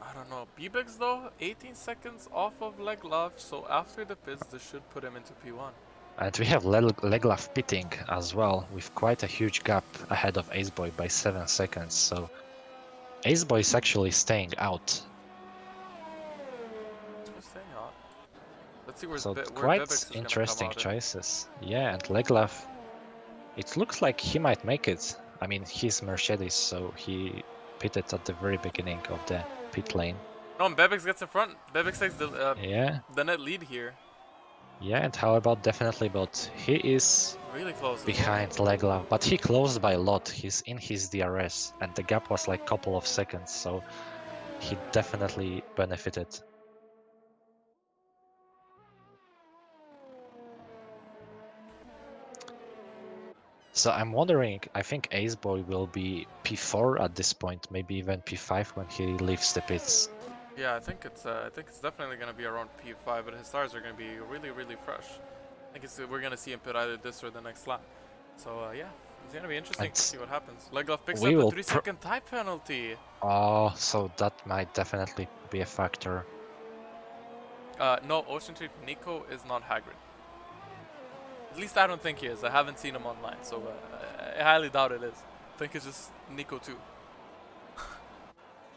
I don't know. Bibix though, 18 seconds off of Leglaf, so after the pits, this should put him into P1. And we have Leglaf pitting as well, with quite a huge gap ahead of Aceboy by 7 seconds, so Aceboy is actually staying out. Let's see where So where quite Bebix is interesting gonna come out choices. Yeah, and Leglaf, it looks like he might make it. I mean, he's Mercedes, so he pitted at the very beginning of the pit lane. No, and Bebix gets in front. Bebix takes the net lead here. Yeah, and how about definitely Bot? He is Really close. behind Leglaf, but he closed by a lot. He's in his DRS, and the gap was like a couple of seconds, so he definitely benefited. So I'm wondering, I think Aceboy will be P4 at this point, maybe even P5 when he leaves the pits. Yeah, I think it's definitely gonna be around P5, but his tires are gonna be really, really fresh. I think we're gonna see him pit either this or the next lap. So yeah, it's gonna be interesting And to see what happens. Legloff picks we up a will 3-second time penalty. Oh, so that might definitely be a factor. No, Ocean Chief Nico is not Hagrid. At least I don't think he is. I haven't seen him online, so I highly doubt it is. I think it's just Nico too.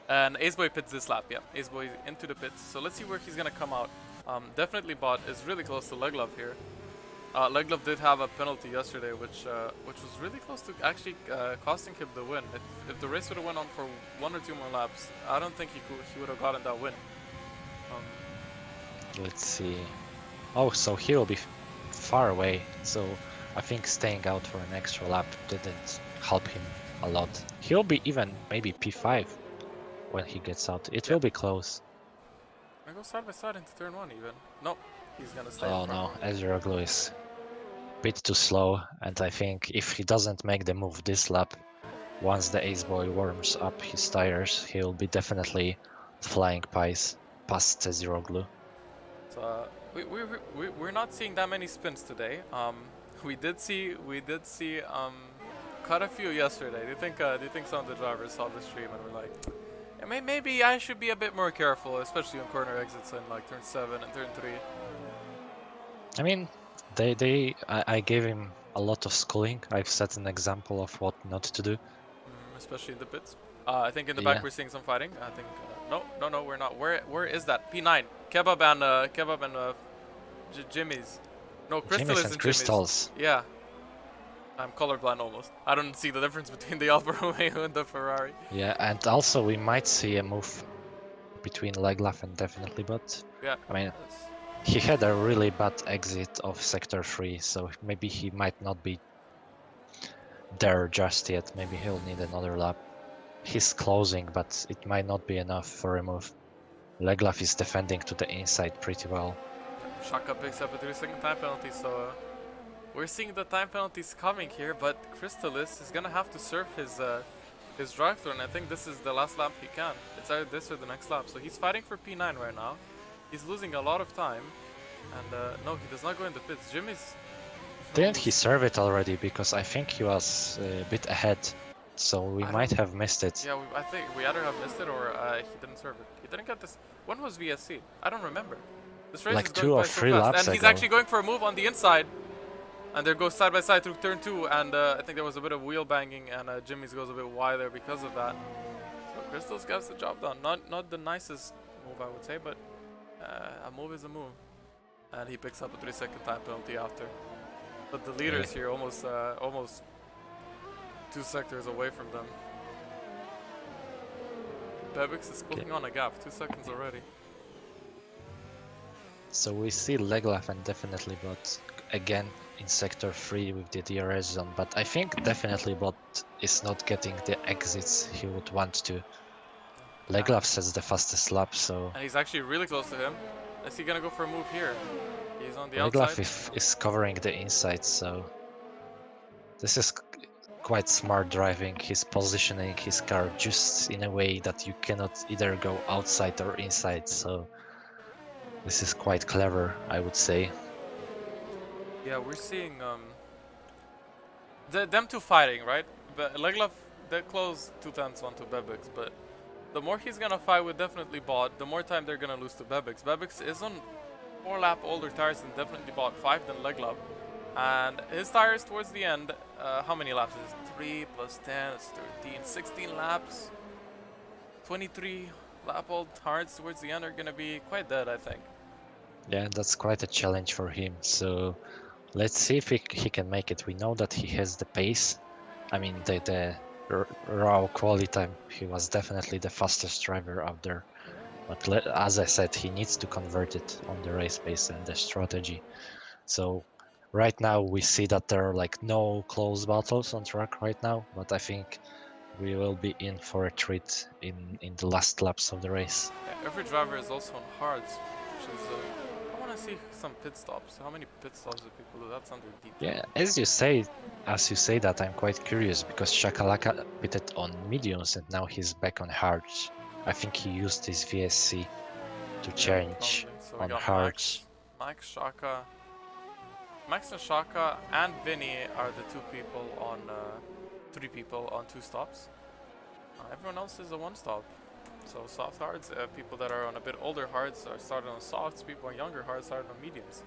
And Aceboy pits this lap, yeah. Aceboy into the pits. So let's see where he's gonna come out. Definitely Bot is really close to Leglove here. Leglove did have a penalty yesterday, which was really close to actually costing him the win. If the race would have went on for 1 or 2 more laps, I don't think he would have gotten that win. Let's see. Oh, so he will be far away. So I think staying out for an extra lap didn't help him a lot. He'll be even maybe P5 when he gets out. It will be close. I go side by side into turn 1 even. No, he's gonna stay. Oh no, Ezreal is a bit too slow, and I think if he doesn't make the move this lap, once the Aceboy warms up his tires, he'll be definitely flying past Ezreal. So we're not seeing that many spins today. We did see quite a few yesterday. Do you think some of the drivers saw the stream and were like, yeah, maybe I should be a bit more careful, especially on corner exits in like turn 7 and turn 3. I mean, I gave him a lot of schooling. I've set an example of what not to do. Especially in the pits. I think in the back we're seeing some fighting. I think no, we're not. Where is that? P9. Kebab and Jimmy's. No, Crystal is in Crystals. Jimmy's. Yeah. I'm colorblind almost. I don't see the difference between the Alfa Romeo and the Ferrari. Yeah, and also we might see a move between Leglaf and definitely, but yeah. I mean, he had a really bad exit of Sector 3, so maybe he might not be there just yet. Maybe he'll need another lap. He's closing, but it might not be enough for a move. Leglaf is defending to the inside pretty well. Shaka picks up a 3-second time penalty, so we're seeing the time penalties coming here, but Crystalis is gonna have to surf his drive-through, and I think this is the last lap he can. It's either this or the next lap, so he's fighting for P9 right now. He's losing a lot of time, and no, he does not go in the pits. Jimmy's... Didn't he serve it already? Because I think he was a bit ahead, so we might have missed it. Yeah, I think we either have missed it or he didn't serve it. He didn't get this. When was VSC? I don't remember. This race like is 2 or 3 laps and he's actually going for a move on the inside. And they go side by side through turn 2, and I think there was a bit of wheel banging, and Jimmy's goes a bit wide there because of that. So Crystals gets the job done. Not the nicest move, I would say, but a move is a move. And he picks up a 3-second time penalty after. But the leaders here almost 2 sectors away from them. Bebix is pulling on a gap, 2 seconds already. So we see Leglaf and definitely Bot again in Sector 3 with the DRS zone, but I think definitely Bot is not getting the exits he would want to. Leglaf sets the fastest lap, so... And he's actually really close to him. Is he gonna go for a move here? He's on the Leglaf outside. is covering the inside, so... This is quite smart driving. He's positioning his car just in a way that you cannot either go outside or inside, so... This is quite clever, I would say. Yeah, we're seeing them two fighting, right? But Leglaf, they're close 2/10 onto Bebix, but the more he's gonna fight with definitely Bot, the more time they're gonna lose to Bebix. Bebix is on 4 lap older tires than definitely Bot, 5 than Leglaf. And his tires towards the end, how many laps is it? 3 plus 10, it's 13, 16 laps. 23 lap old tires towards the end are gonna be quite dead, I think. Yeah, that's quite a challenge for him, so let's see if he can make it. We know that he has the pace. I mean, the raw quality time, he was definitely the fastest driver out there. But as I said, he needs to convert it on the race pace and the strategy. So right now we see that there are like no close battles on track right now, but I think we will be in for a treat in the last laps of the race. Yeah, every driver is also on hards, which is, I want want to see some pit stops. How many pit stops do people do? That's under deep. Yeah, as you say that, I'm quite curious because Shakalaka pitted on mediums and now he's back on hards. I think he used his VSC to change Probably. So we on got hards. Max, Shaka. Max and Shaka and Vinny are the two people on, 3 people on 2 stops. Everyone else is a 1 stop. So soft hards, people that are on a bit older hards are started on softs, people on younger hards started on mediums.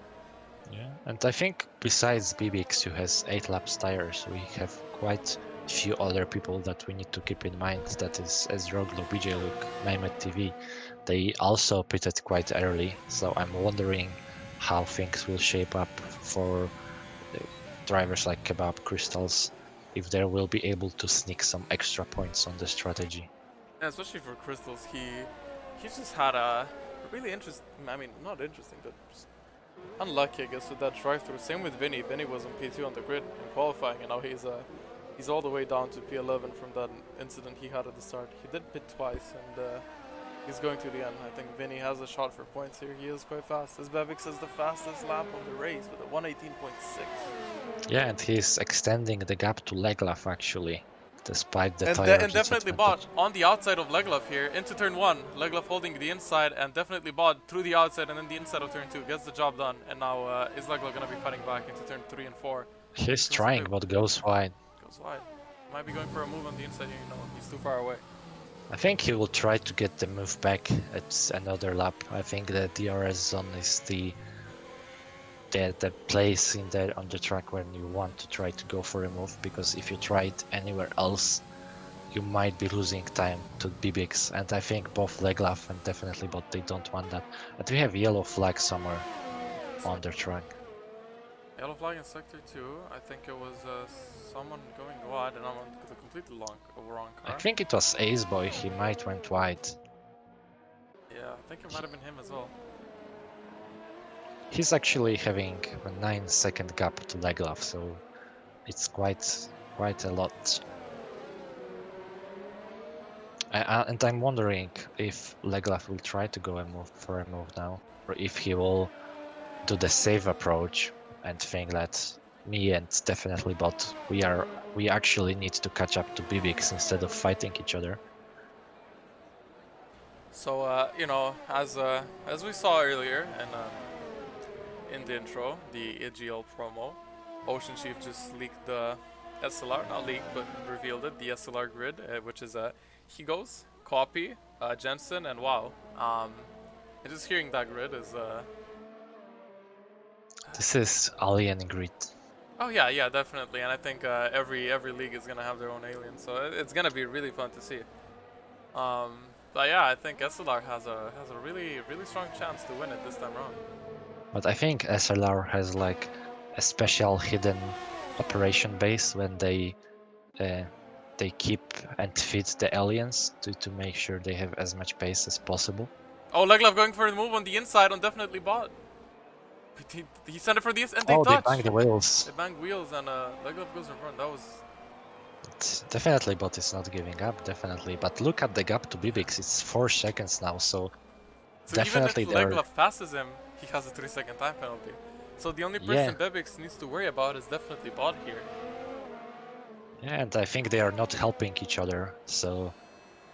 Yeah, and I think besides BBX, who has 8 laps tires, we have quite a few other people that we need to keep in mind. That is Ezroglu, BJ Luke, Mehmet TV. They also pitted quite early, so I'm wondering how things will shape up for drivers like Kebab, Crystals, if they will be able to sneak some extra points on the strategy. Yeah, especially for Crystals, he just had a really interesting, I mean, not interesting, but just unlucky, I guess, with that drive-through. Same with Vinny. Vinny was on P2 on the grid in qualifying, and now he's all the way down to P11 from that incident he had at the start. He did pit twice, and he's going to the end. I think Vinny has a shot for points here. He is quite fast. This Bebix is the fastest lap of the race with a 118.6. Yeah, and he's extending the gap to Leglaf actually, despite the and tire definitely disadvantage. bought on the outside of Leglaf here into turn 1. Leglaf holding the inside and definitely bought through the outside and then the inside of turn 2. Gets the job done, and now is Leglaf gonna be fighting back into turn 3 and 4. He's trying, but goes wide. Goes wide. Might be going for a move on the inside here, you know, he's too far away. I think he will try to get the move back at another lap. I think the DRS zone is the place on the track when you want to try to go for a move, because if you try it anywhere else, you might be losing time to BBX, and I think both Leglaf and definitely Bot, they don't want that. But we have yellow flag somewhere on the track. Yellow flag in sector 2. I think it was someone going wide, and I'm on the completely wrong car. I think it was Ace Boy, he might went wide. Yeah, I think it might have been him as well. He's actually having a 9-second gap to Leglaf, so it's quite a lot. And I'm wondering if Leglaf will try to go for a move now, or if he will do the safe approach and think that me and definitely Bot, we actually need to catch up to BBX instead of fighting each other. So you know, as we saw earlier in the intro, the EGL promo, Ocean Chief just leaked the SLR, not leaked, but revealed it, the SLR grid, which is Higos, Copy, Jensen, and WoW. And just hearing that grid is This is Alien Grid. oh yeah, definitely, and I think every league is gonna have their own alien, so it's gonna be really fun to see. But yeah, I think SLR has a really strong chance to win it this time around. But I think SLR has like a special hidden operation base when they keep and feed the aliens to make sure they have as much base as possible. Oh, Leglaf going for the move on the inside on definitely bot. He sent it for the and they Oh, touched. they banged the wheels. They banged wheels and Leglaf goes in front. That was Definitely Bot is not giving up, definitely. But look at the gap to BBX, it's 4 seconds now, so definitely even if Leglaf passes him, he has a 3-second time penalty. So the only person Bebix needs to worry about is definitely bot here. Yeah, and I think they are not helping each other, so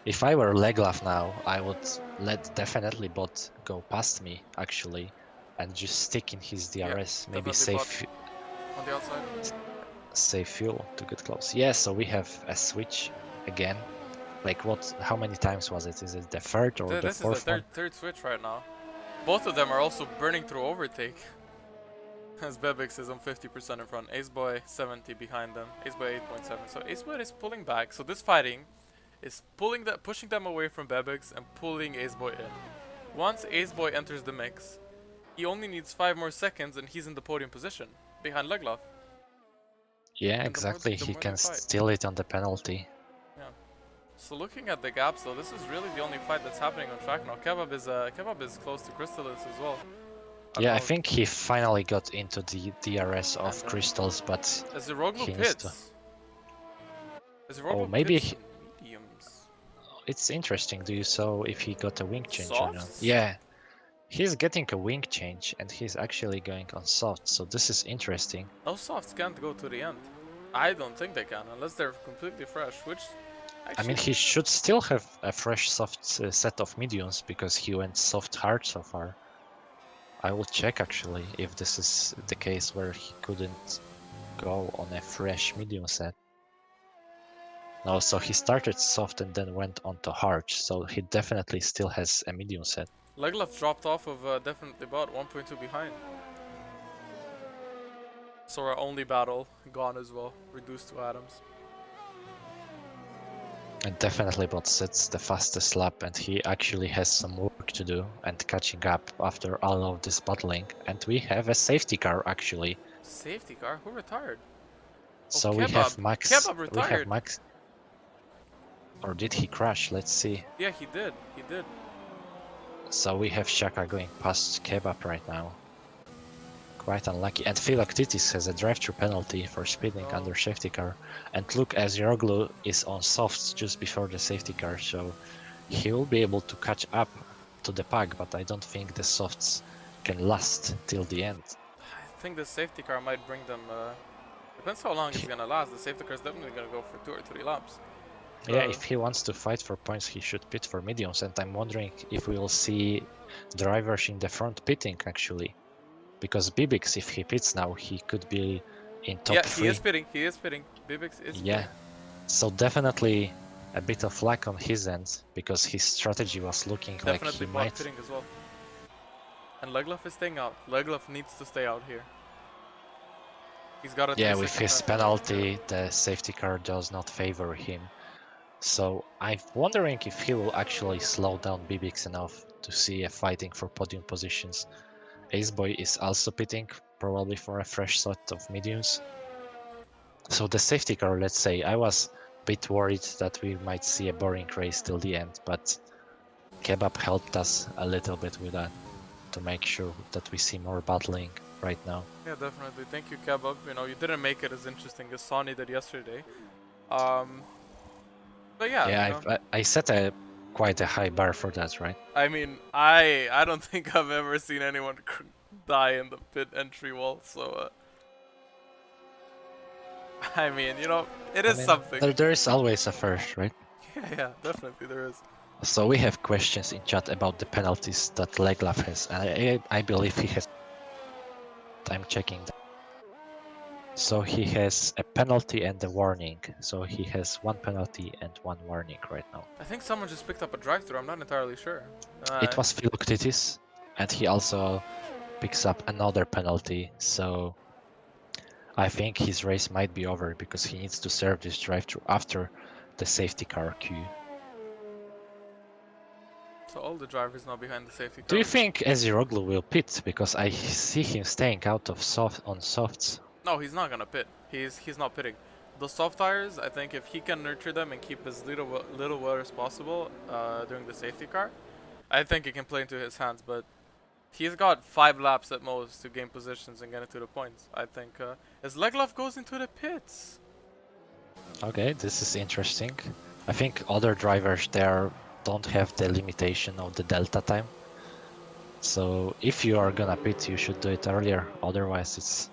if I were Leglaf now, I would let definitely Bot go past me, actually, and just stick in his DRS, maybe save on the outside. Save fuel to get close. Yeah, so we have a switch again. Like what? How many times was it? Is it the third or the fourth one? This is the third switch right now. Both of them are also burning through overtake. As Bebix is on 50% in front, Aceboy 70 behind them, Aceboy 8.7. So Aceboy is pulling back. So this fighting is pushing them away from Bebix and pulling Aceboy in. Once Aceboy enters the mix, he only needs 5 more seconds and he's in the podium position behind Leglaf. Yeah, exactly. He can steal it on the penalty. Yeah. So looking at the gaps, though, this is really the only fight that's happening on track now. Kebab is close to Crystallis as well. I think he finally got into the DRS of Crystals, but Ezroglu pits. Oh, maybe mediums. It's interesting. Do you saw if he got a wing change or not? Yeah. He's getting a wing change and he's actually going on soft, so this is interesting. Those softs can't go to the end. I don't think they can, unless they're completely fresh, which I mean, he should still have a fresh soft set of mediums because he went soft hard so far. I will check actually if this is the case where he couldn't go on a fresh medium set. No, so he started soft and then went on to hard, so he definitely still has a medium set. Leglov dropped off of definitely about 1.2 behind. So our only battle gone as well, reduced to atoms. And definitely bot sets the fastest lap, and he actually has some work to do and catching up after all of this battling. And we have a safety car actually. Safety car? Who retired? So oh, we have Max. Kebab We retired. have Max. Or did he crash? Let's see. Yeah, he did. He did. So we have Shaka going past Kebab right now. Quite unlucky. And Philoctetes has a drive-through penalty for speeding under safety car. And look, as Yoroglu is on softs just before the safety car, so he will be able to catch up to the pack, but I don't think the softs can last till the end. I think the safety car might bring them. Depends how long it's gonna last. The safety car is definitely gonna go for 2 or 3 laps. Yeah, if he wants to fight for points, he should pit for mediums, and I'm wondering if we will see drivers in the front pitting actually. Because Bibix, if he pits now, he could be in top 3. Yeah, he is pitting. He is pitting. Bibix is Yeah, pitting. so definitely a bit of luck on his end, because his strategy was looking Definitely like he bot might... pitting as well. And Leglov is staying out. Leglov needs to stay out here. He's got a Yeah, with his penalty, the safety car does not favor him. So I'm wondering if he will actually slow down Bibix enough to see a fighting for podium positions. Aceboy is also pitting, probably for a fresh set of mediums. So the safety car, let's say, I was a bit worried that we might see a boring race till the end, but Kebab helped us a little bit with that to make sure that we see more battling right now. Yeah, definitely. Thank you, Kebab. You know, you didn't make it as interesting as Sonny did yesterday. But yeah, Yeah, you know, I set quite a high bar for that, right? I mean, I don't think I've ever seen anyone die in the pit entry wall. So, I mean, you know, it is something. There is always a first, right? Yeah, definitely there is. So we have questions in chat about the penalties that Leglov has, and I believe he has. I'm checking that. So he has a penalty and a warning. So he has 1 penalty and 1 warning right now. I think someone just picked up a drive-through. I'm not entirely sure. It was Philoctetes, and he also picks up another penalty. So I think his race might be over because he needs to serve this drive-through after the safety car queue. So all the drivers now behind the safety car. Do you think Eziroglu will pit? Because I see him staying out of softs. No, he's not gonna pit. He's not pitting. The soft tires, I think if he can nurture them and keep as little wear as possible during the safety car, I think it can play into his hands. But he's got 5 laps at most to gain positions and get into the points. I think as Leglov goes into the pits. Okay, this is interesting. I think other drivers there don't have the limitation of the delta time. So if you are gonna pit, you should do it earlier. Otherwise,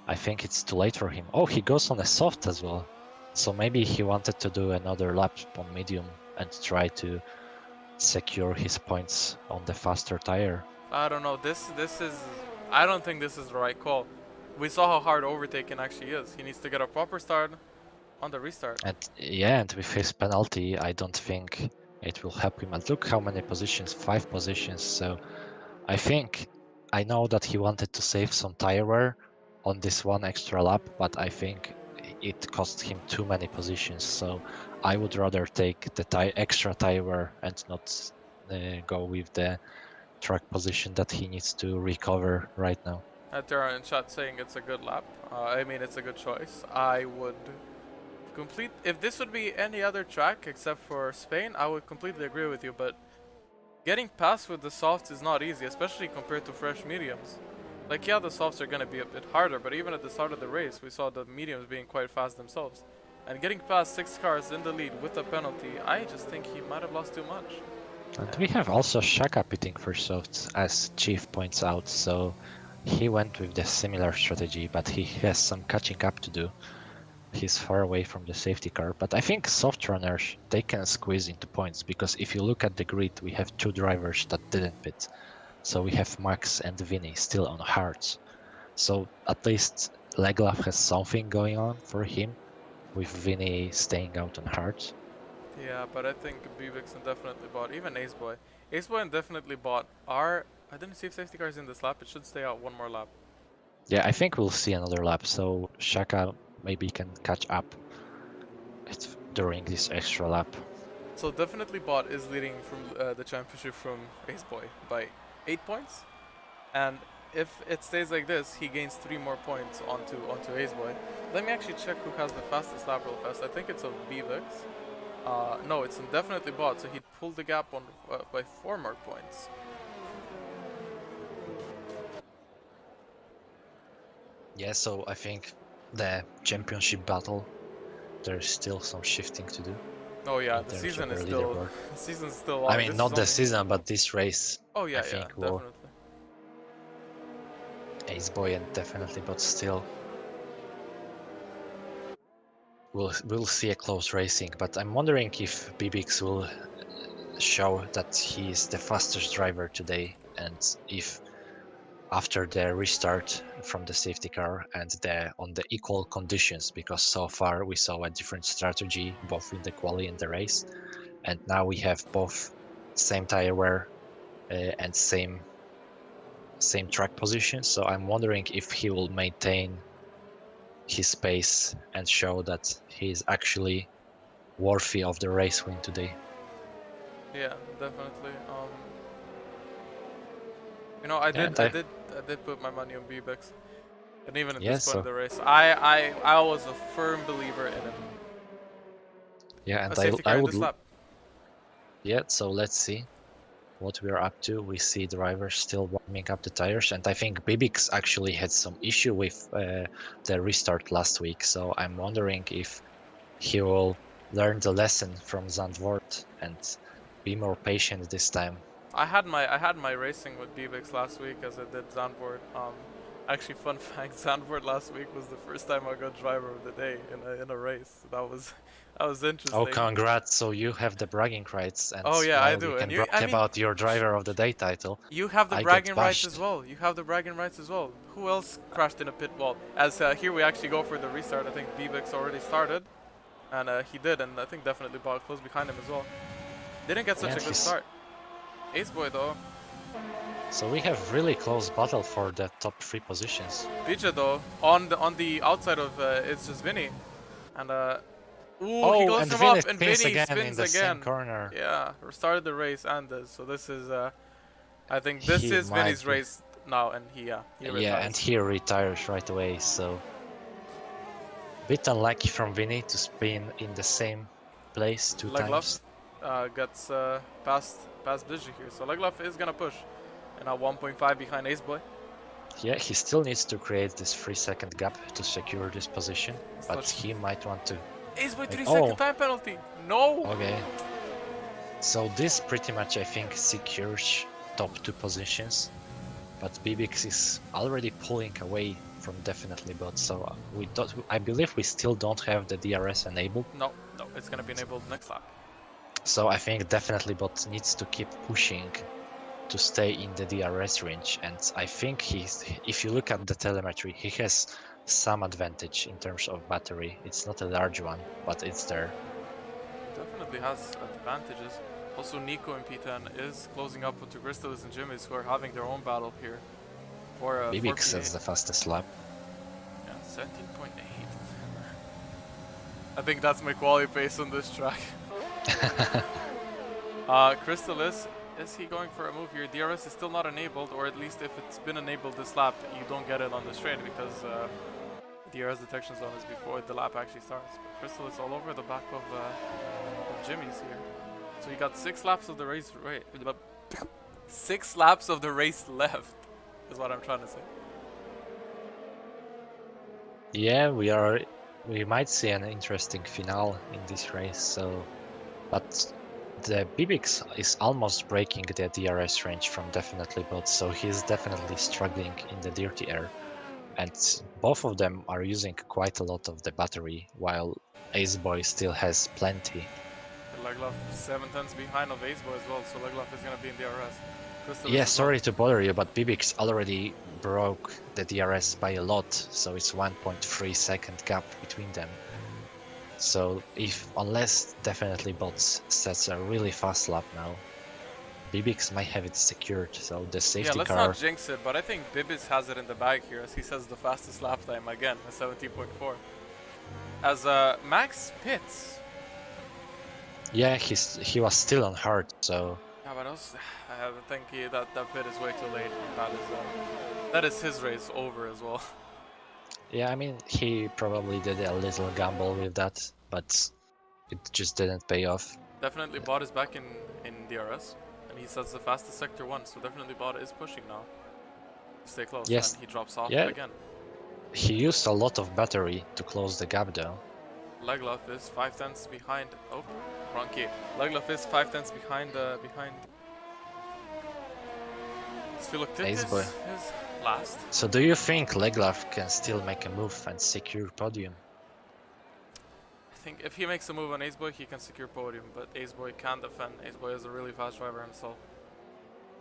I think it's too late for him. Oh, he goes on a soft as well. So maybe he wanted to do another lap on medium and try to secure his points on the faster tire. I don't know. This is. I don't think this is the right call. We saw how hard overtaking actually is. He needs to get a proper start on the restart. And yeah, and with his penalty, I don't think it will help him. And look how many positions, 5 positions. So I know that he wanted to save some tire wear on this 1 extra lap, but I think it cost him too many positions. So I would rather take the extra tire wear and not go with the track position that he needs to recover right now. There are in chat saying it's a good lap. I mean, it's a good choice. I would complete. If this would be any other track except for Spain, I would completely agree with you. But getting past with the softs is not easy, especially compared to fresh mediums. Like, yeah, the softs are gonna be a bit harder, but even at the start of the race, we saw the mediums being quite fast themselves. And getting past 6 cars in the lead with a penalty, I just think he might have lost too much. And we have also Shaka pitting for softs, as Chief points out, so he went with the similar strategy, but he has some catching up to do. He's far away from the safety car, but I think soft runners, they can squeeze into points, because if you look at the grid, we have 2 drivers that didn't pit. So we have Max and Vinny still on hards. So at least Leglaf has something going on for him, with Vinny staying out on hards. Yeah, but I think Bvixen definitely bought, even Aceboy. Aceboy definitely bought our, I didn't see if safety cars in this lap, it should stay out one more lap. Yeah, I think we'll see another lap, so Shaka maybe can catch up during this extra lap. So definitely bot is leading from the championship from Aceboy by 8 points. And if it stays like this, he gains 3 more points onto Aceboy. Let me actually check who has the fastest lap real fast. I think it's of Bvix. No, it's definitely bot, so he pulled the gap on by 4 more points. Yeah, so I think the championship battle, there's still some shifting to do. Oh yeah, the season is still leaderboard. the season's still on. I mean, not the season, but this race. Oh yeah, I think yeah, definitely. Aceboy and definitely, but still, we'll see a close racing. But I'm wondering if Bibix will show that he is the fastest driver today, and if after the restart from the safety car and on the equal conditions, because so far we saw a different strategy both in the quali and the race, and now we have both same tire wear and same track position. So I'm wondering if he will maintain his pace and show that he is actually worthy of the race win today. Yeah, definitely. You know, I did put my money on Bbex, and even at this point of the race, I was a firm believer in him. Yeah, and I would. Yeah, so let's see what we're up to. We see drivers still warming up the tires, and I think Bibix actually had some issue with the restart last week. So I'm wondering if he will learn the lesson from Zandvoort and be more patient this time. I had my racing with Bvix last week as I did Zandvoort. Actually, fun fact: Zandvoort last week was the first time I got driver of the day in a race. That was interesting. Oh, congrats! So you have the bragging rights, and oh yeah, I do. You can brag about your driver of the day title. You have the bragging rights as well. You have the bragging rights as well. Who else crashed in a pit wall? As here we actually go for the restart. I think Bvix already started, and he did, and I think definitely bought close behind him as well. Didn't get such a good start. Aceboy though. So we have really close battle for the top 3 positions. Bija though, on the outside of it's just Vinny, and he goes from up and Vinny spins again. Same corner. Yeah, restarted the race and this. So this is I think this is Vinny's race now, and he retires. Yeah, and he retires right away. So bit unlucky from Vinny to spin in the same place 2 times. Gets past Bija here, so Leglaf is gonna push, and now 1.5 behind Aceboy. Yeah, he still needs to create this 3-second gap to secure this position, but he might want to. Aceboy 3-second time penalty. No. Okay. So this pretty much I think secures top 2 positions, but Bibix is already pulling away from definitely bot. So I believe we still don't have the DRS enabled. No, it's gonna be enabled next lap. So I think definitely bot needs to keep pushing to stay in the DRS range, and I think if you look at the telemetry, he has some advantage in terms of battery. It's not a large one, but it's there. Definitely has advantages. Also, Nico and P10 is closing up to Crystallis and Jimmy's, who are having their own battle here. For Bibix has the fastest lap. Yeah, 17.8. I think that's my quality pace on this track. Crystallis, is he going for a move here? DRS is still not enabled, or at least if it's been enabled this lap, you don't get it on the straight because DRS detection zone is before the lap actually starts. But Crystallis all over the back of Jimmy's here. So you got 6 laps of the race. 6 laps of the race left, is what I'm trying to say. Yeah, we might see an interesting finale in this race. So, but the Bibix is almost breaking the DRS range from definitely both, so he's definitely struggling in the dirty air. And both of them are using quite a lot of the battery, while Aceboy still has plenty. Leglov 7 tenths behind of Aceboy as well, so Leglov is gonna be in DRS. Crystal Yeah, is as sorry to bother you, but Bibix already broke the DRS by a lot, so it's 1.3 second gap between them. So unless definitely bots sets a really fast lap now, Bibix might have it secured, so the safety Yeah, let's car... not jinx it, but I think Bibis has it in the bag here, as he says the fastest lap time again, a 17.4. As Max pits. Yeah, he was still on hard, so... Yeah, but I think that pit is way too late. That is his race over as well. Yeah, I mean, he probably did a little gamble with that, but it just didn't pay off. Definitely Bot is back in DRS, and he says the fastest sector 1, so definitely Bot is pushing now. Stay close, Yes. and he drops off Yeah. again. He used a lot of battery to close the gap though. Leglov is 5 tenths behind. Oh, wrong key. Leglov is 5 tenths behind. Aceboy. is last. So do you think Leglov can still make a move and secure podium? I think if he makes a move on Aceboy, he can secure podium, but Aceboy can defend. Aceboy is a really fast driver himself.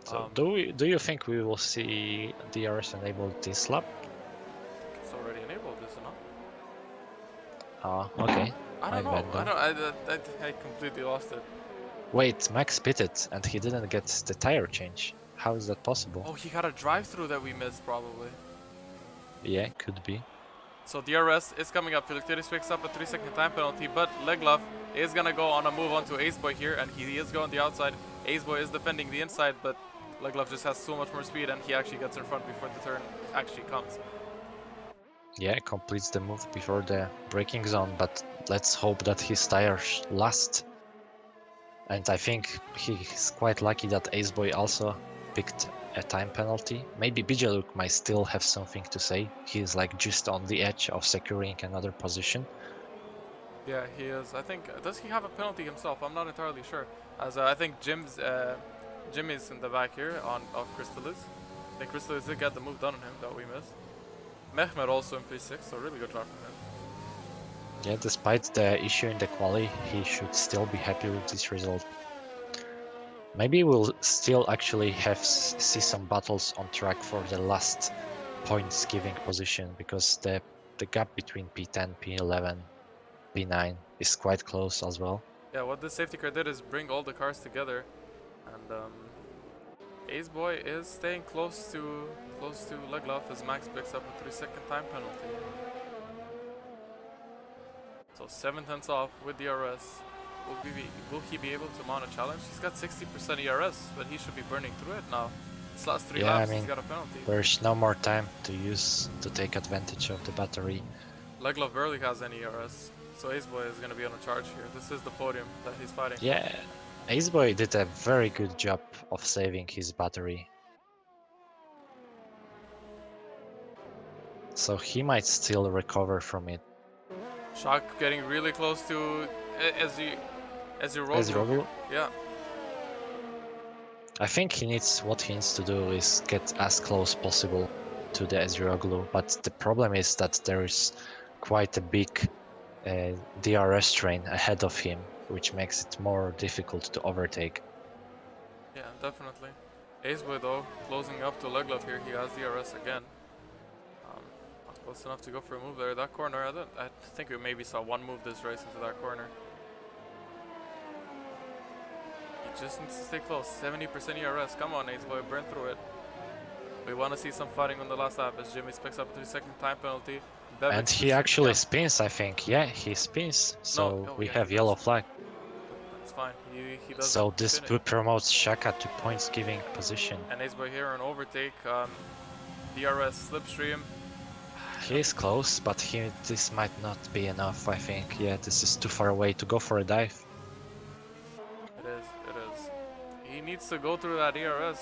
So do you think we will see DRS enabled this lap? It's already enabled, is it not? Okay. I don't My know. bad, I completely lost it. Wait, Max pitted and he didn't get the tire change. How is that possible? Oh, he got a drive-through that we missed, probably. Yeah, could be. So DRS is coming up. Philiptiris picks up a 3-second time penalty, but Leglov is gonna go on a move onto Aceboy here, and he is going the outside. Aceboy is defending the inside, but Leglov just has so much more speed, and he actually gets in front before the turn actually comes. Yeah, completes the move before the braking zone, but let's hope that his tires last. And I think he's quite lucky that Aceboy also picked a time penalty. Maybe Bijaluk might still have something to say. He's like just on the edge of securing another position. Yeah, he is. I think, does he have a penalty himself? I'm not entirely sure. As I think Jimmy's in the back here of Crystalis. I think Crystalis did get the move done on him that we missed. Mehmet also in P6, so really good job from him. Yeah, despite the issue in the quali, he should still be happy with this result. Maybe we'll still actually see some battles on track for the last points giving position, because the gap between P10, P11, P9 is quite close as well. Yeah, what this safety car did is bring all the cars together, and Aceboy is staying close to Leglov as Max picks up a 3-second time penalty. So 7 tenths off with DRS. Will he be able to mount a challenge? He's got 60% ERS, but he should be burning through it now. This last 3 laps, he's got a penalty. There's no more time to take advantage of the battery. Leglov barely has any ERS, so Aceboy is going to be on a charge here. This is the podium that he's fighting. Yeah, Aceboy did a very good job of saving his battery. So he might still recover from it. Shock getting really close to Eziroglu. Yeah. I think what he needs to do is get as close possible to the Eziroglu, but the problem is that there is quite a big DRS train ahead of him, which makes it more difficult to overtake. Yeah, definitely. Aceboy though, closing up to Leglov here, he has DRS again. Not close enough to go for a move there. That corner, I think we maybe saw one move this race into that corner. He just needs to stay close. 70% ERS. Come on, Aceboy, burn through it. We want to see some fighting on the last lap as Jimmy picks up a 3-second time penalty. And he actually spins, I think. Yeah, he spins. So we have yellow flag. That's fine. He does. So this promotes Shaka to points giving position. And Aceboy here on overtake. DRS slipstream. He is close, but this might not be enough, I think. Yeah, this is too far away to go for a dive. It is. He needs to go through that DRS.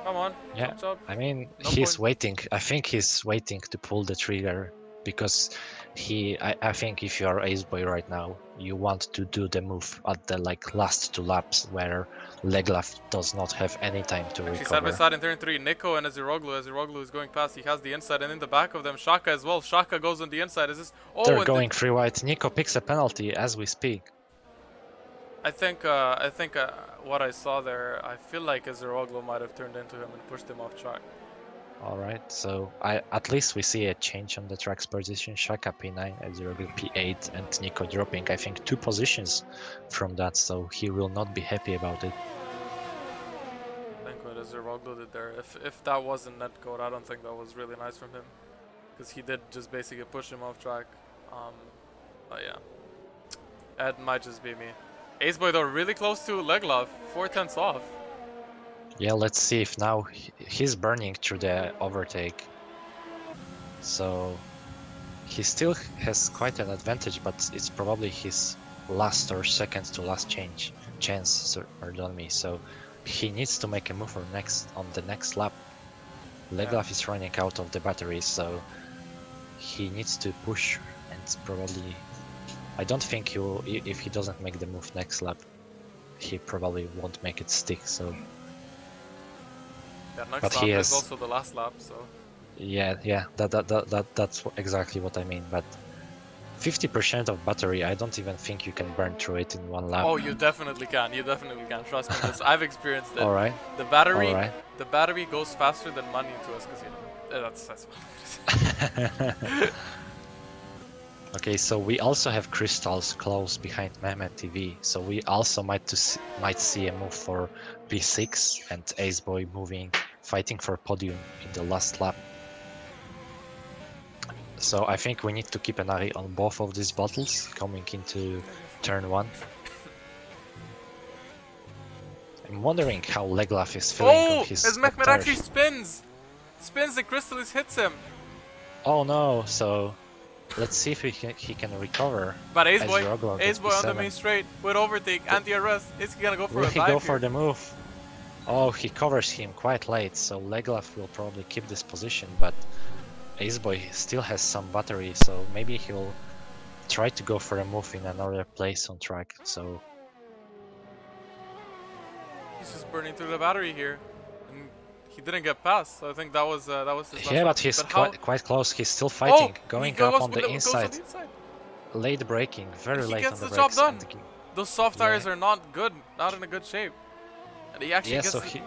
Come on, yeah. jump. I mean, No he's point. waiting. I think he's waiting to pull the trigger because I think if you are Ace Boy right now, you want to do the move at the last 2 laps where Leglaf does not have any time to Actually, side by recover. side in turn 3, Nico and Aziroglu. Aziroglu is going past. He has the inside, and in the back of them, Shaka as well. Shaka goes on the inside. Is this? Oh, They're and going free wide. Nico picks a penalty as we speak. I think what I saw there, I feel like Aziroglu might have turned into him and pushed him off track. All right, so at least we see a change on the track's position. Shaka P9, Aziroglu P8, and Nico dropping, I think, 2 positions from that, so he will not be happy about it. I think what Aziroglu did there, if that wasn't net code, I don't think that was really nice from him, because he did just basically push him off track. But yeah, it might just be me. Ace Boy though really close to Leglov, 4/10 off. Yeah, let's see if now he's burning through the overtake. So he still has quite an advantage, but it's probably his last or second to last chance on me. So he needs to make a move on the next lap. Leglaf is running out of the batteries, so he needs to push, and probably I don't think he will. If he doesn't make the move next lap, he probably won't make it stick. So. Yeah, next But lap he is has also the last lap, so. Yeah, that's exactly what I mean. But 50% of battery, I don't even think you can burn through it in 1 lap. Oh, you definitely can. You definitely can. Trust me, this. I've experienced it. All right. The battery, All right. the battery goes faster than money into us casino. That's what. Okay, so we also have crystals close behind Mehmet TV, so we also might see a move for P6 and Ace Boy fighting for podium in the last lap. So I think we need to keep an eye on both of these bottles coming into turn 1. I'm wondering how Leglaf is feeling on his as Mehmet tires. actually spins the crystallis hits him. Oh no, so let's see if he can recover. But Ace Boy on the main straight with overtake, anti-arrest. Is he gonna go for Will a he dive go for here? the move? Oh, he covers him quite late, so Leglaf will probably keep this position, but Ace Boy still has some battery, so maybe he'll try to go for a move in another place on track. So He's just burning through the battery here, and he didn't get past. So I think that was his last yeah, lap. but he's how- quite close. He's still fighting, Oh, going he goes up on with the goes inside. Late braking, very And he late gets on the the job brakes. done. And Those soft tires are not good, not in a good shape. And he actually yeah, gets so the- he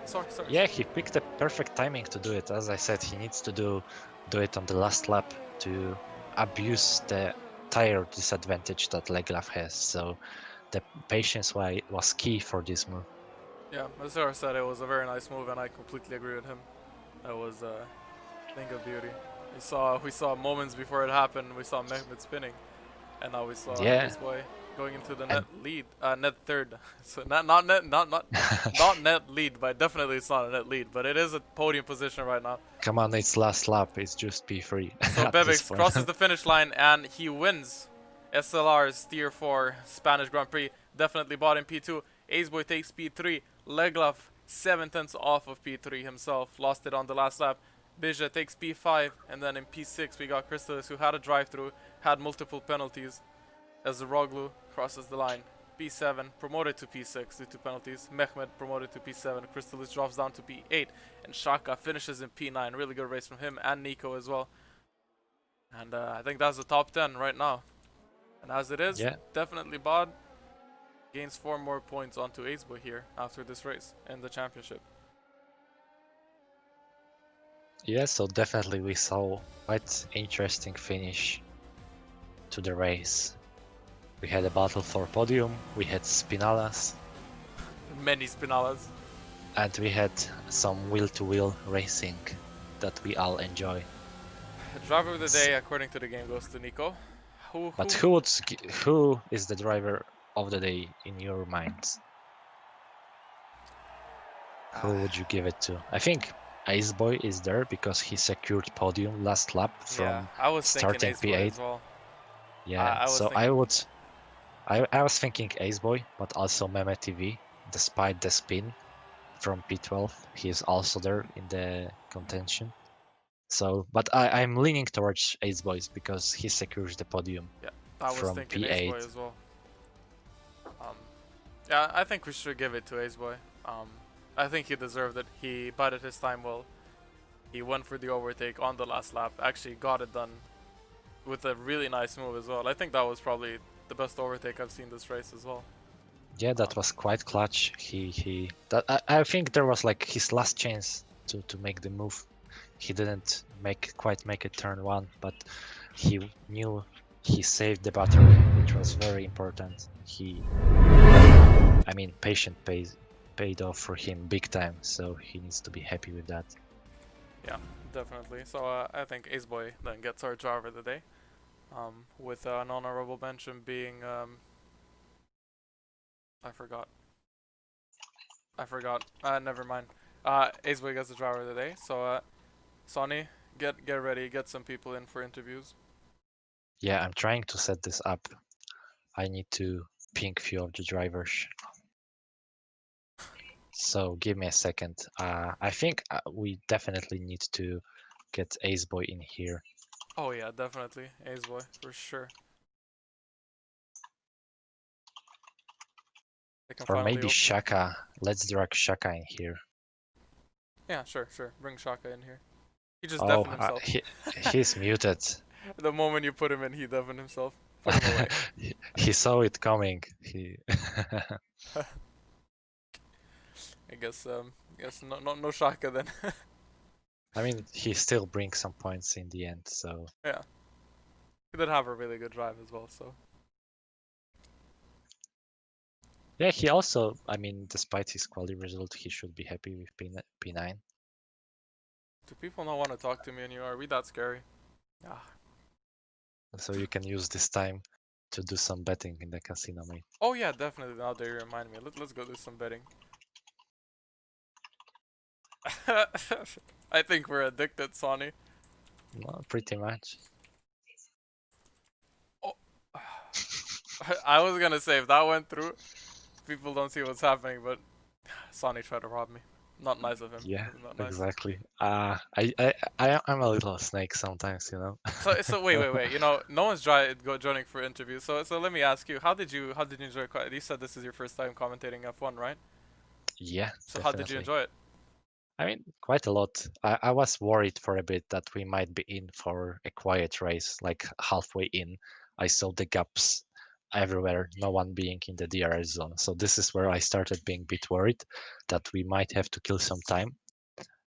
Sorry. yeah, he picked the perfect timing to do it. As I said, he needs to do it on the last lap to abuse the tire disadvantage that Leglaf has. So the patience was key for this move. Yeah, as Sarah said, it was a very nice move, and I completely agree with him. That was a thing of beauty. We saw moments before it happened. We saw Mehmet spinning, and now we saw this boy going into the net lead, net third. So not net lead, but definitely it's not a net lead. But it is a podium position right now. Come on, it's last lap. It's just P3. So Bebix crosses the finish line and he wins SLR's Tier 4 Spanish Grand Prix. Definitely bought in P2. Ace Boy takes P3. Leglaf 7/10 off of P3 himself. Lost it on the last lap. Bija takes P5, and then in P6 we got Crystallis, who had a drive-through, had multiple penalties. As Roglu crosses the line. P7 promoted to P6 due to penalties. Mehmet promoted to P7. Crystallis drops down to P8, and Shaka finishes in P9. Really good race from him and Nico as well. And I think that's the top 10 right now. And as it is, definitely Bod gains 4 more points onto Ace Boy here after this race in the championship. Yeah, so definitely we saw quite interesting finish to the race. We had a battle for podium, we had Spinalas. Many Spinalas. And we had some wheel-to-wheel racing that we all enjoy. Driver of the day, according to the game, goes to Nico. Who is the driver of the day in your minds? Who would you give it to? I think Ace Boy is there because he secured podium last lap from starting P8. As well. Yeah, I was thinking Ace Boy, but also Mehmet TV, despite the spin from P12, he is also there in the contention. So, but I'm leaning towards Ace Boys because he secures the podium. Yeah, I was From thinking P8. Ace Boy as well. Yeah, I think we should give it to Ace Boy. I think he deserved it. He bided his time well. He went for the overtake on the last lap. Actually got it done with a really nice move as well. I think that was probably the best overtake I've seen this race as well. Yeah, that was quite clutch. I think there was like his last chance to make the move. He didn't quite make it turn 1, but he knew he saved the battery, which was very important. I mean, patience paid off for him big time, so he needs to be happy with that. Yeah, definitely. So I think Ace Boy then gets our driver of the day, with an honorable mention being I forgot. Never mind. Ace Boy gets the driver of the day. So Sonny, get ready, get some people in for interviews. Yeah, I'm trying to set this up. I need to ping few of the drivers. So give me a second. I think we definitely need to get Ace Boy in here. Oh yeah, definitely Ace Boy for sure. Or maybe Shaka. Let's drag Shaka in here. Yeah, sure. Bring Shaka in here. He just deafened himself. He's muted. The moment you put him in, he deafened himself. Put him away. He saw it coming. I guess no Shaka then. I mean, he still brings some points in the end, so. Yeah. He did have a really good drive as well, so. Yeah, he also, I mean, despite his quality result, he should be happy with P9. Do people not want to talk to me anymore? Are we that scary? Ah. So you can use this time to do some betting in the casino, mate. Oh yeah, definitely. Now that you remind me. Let's go do some betting. I think we're addicted, Sonny. Well, pretty much. Oh. I was gonna say, if that went through, people don't see what's happening, but Sonny tried to rob me. Not nice of him. Yeah, nice. Exactly. I'm a little snake sometimes, you know. So wait. You know, no one's joining for interviews. So let me ask you, how did you enjoy? You said this is your first time commentating F1, right? Yeah. So definitely. How did you enjoy it? I mean, quite a lot. I was worried for a bit that we might be in for a quiet race, like halfway in. I saw the gaps everywhere, no one being in the DRS zone. So this is where I started being a bit worried that we might have to kill some time.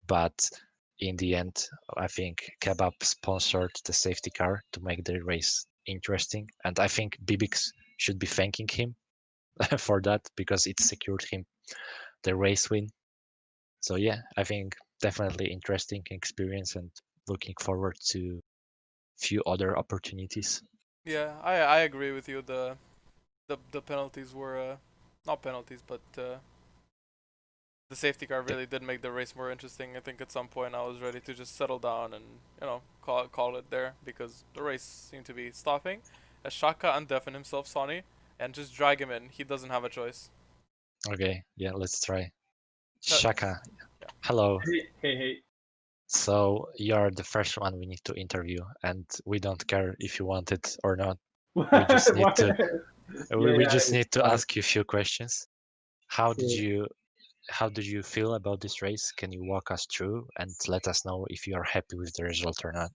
But in the end, I think Kebab sponsored the safety car to make the race interesting. And I think Bibix should be thanking him for that because it secured him the race win. So yeah, I think definitely interesting experience and looking forward to few other opportunities. Yeah, I agree with you. The penalties were not penalties, but the safety car really did make the race more interesting. I think at some point I was ready to just settle down and call it there because the race seemed to be stopping. As Shaka undeafen himself, Sonny, and just drag him in. He doesn't have a choice. Okay, yeah, let's try. Shaka, yeah. Hello. Hey. So you're the first one we need to interview, and we don't care if you want it or not. We just need to. We just need to ask you a few questions. How did you feel about this race? Can you walk us through and let us know if you are happy with the result or not?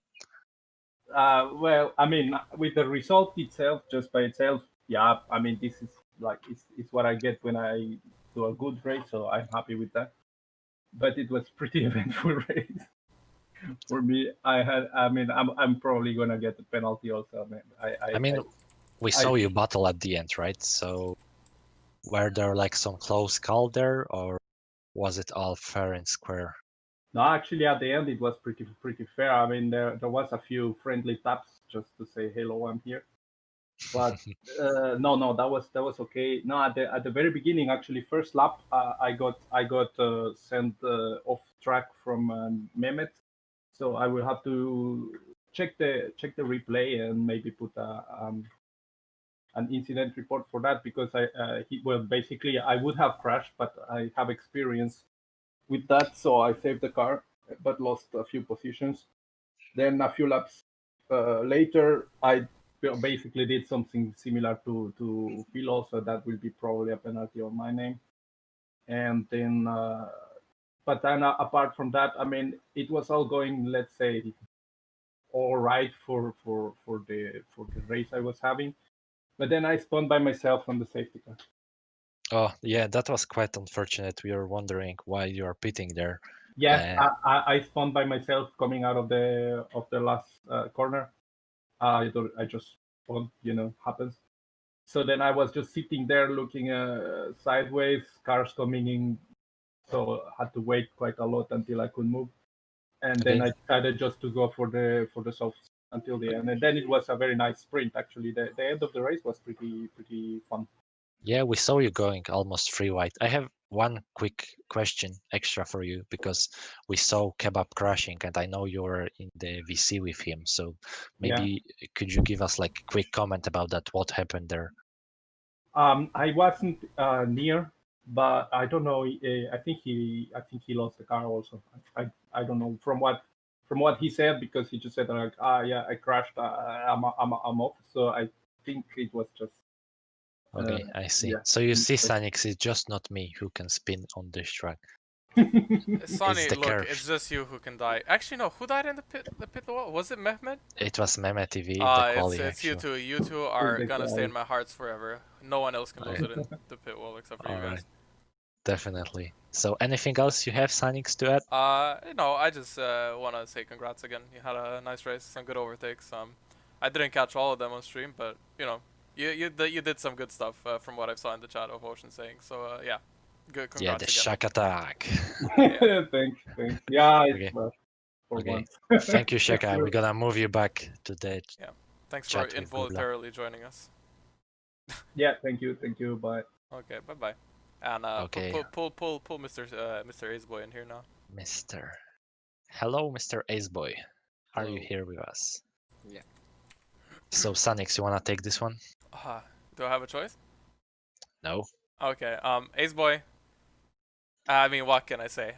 Well, I mean, with the result itself, just by itself, yeah. I mean, this is like it's what I get when I do a good race, so I'm happy with that. But it was pretty eventful race for me. I'm probably gonna get a penalty also. We saw you battle at the end, right? So were there like some close call there, or was it all fair and square? No, actually, at the end it was pretty fair. I mean, there was a few friendly taps just to say hello, I'm here. But no, that was okay. No, at the very beginning, actually, first lap, I got sent off track from Mehmet, so I will have to check the replay and maybe put an incident report for that because basically I would have crashed, but I have experience with that, so I saved the car, but lost a few positions. Then a few laps later, I basically did something similar to Phil also. That will be probably a penalty on my name. And then, but then apart from that, I mean, it was all going, let's say, all right for the race I was having. But then I spun by myself on the safety car. Oh, yeah, that was quite unfortunate. We were wondering why you are pitting there. Yes, I spun by myself coming out of the last corner. I just spun, happens. So then I was just sitting there looking sideways, cars coming in, so I had to wait quite a lot until I could move. And then I decided just to go for the softs until the end. And then it was a very nice sprint. Actually, the end of the race was pretty fun. Yeah, we saw you going almost free wide. I have one quick question extra for you because we saw Kebab crashing and I know you were in the VC with him. So maybe could you give us like a quick comment about that? What happened there? I wasn't near, but I don't know. I think he lost the car also. I don't know from what he said, because he just said like, yeah, I crashed. I'm off. So I think it was just. Okay, I see. Yeah. So you see, Sanix, it's just not me who can spin on this track. Sonny, the look, curve. it's just you who can die. Actually, no, who died in the pit wall? Was it Mehmet? It was Mehmet TV in the quali, it's you two. You two are gonna stay in my hearts forever. No one else can lose it in the pit wall except for you guys. Definitely. So anything else you have, Sanix, to add? No, I just want to say congrats again. You had a nice race, some good overtakes. I didn't catch all of them on stream, but you did some good stuff from what I saw in the chat of Ocean saying. So yeah, good. Congrats Yeah, the again. Shack attack. Thanks. Yeah, okay. Thank you, Shaka. We're gonna move you back to the. Yeah. Thanks for involuntarily joining us. Yeah, thank you. Bye. Okay, bye. And pull Mr. Aceboy in here now. Hello, Mr. Aceboy. Are you here with us? Yeah. So, Sanix, you wanna take this one? Do I have a choice? No. Okay. Aceboy. I mean, what can I say?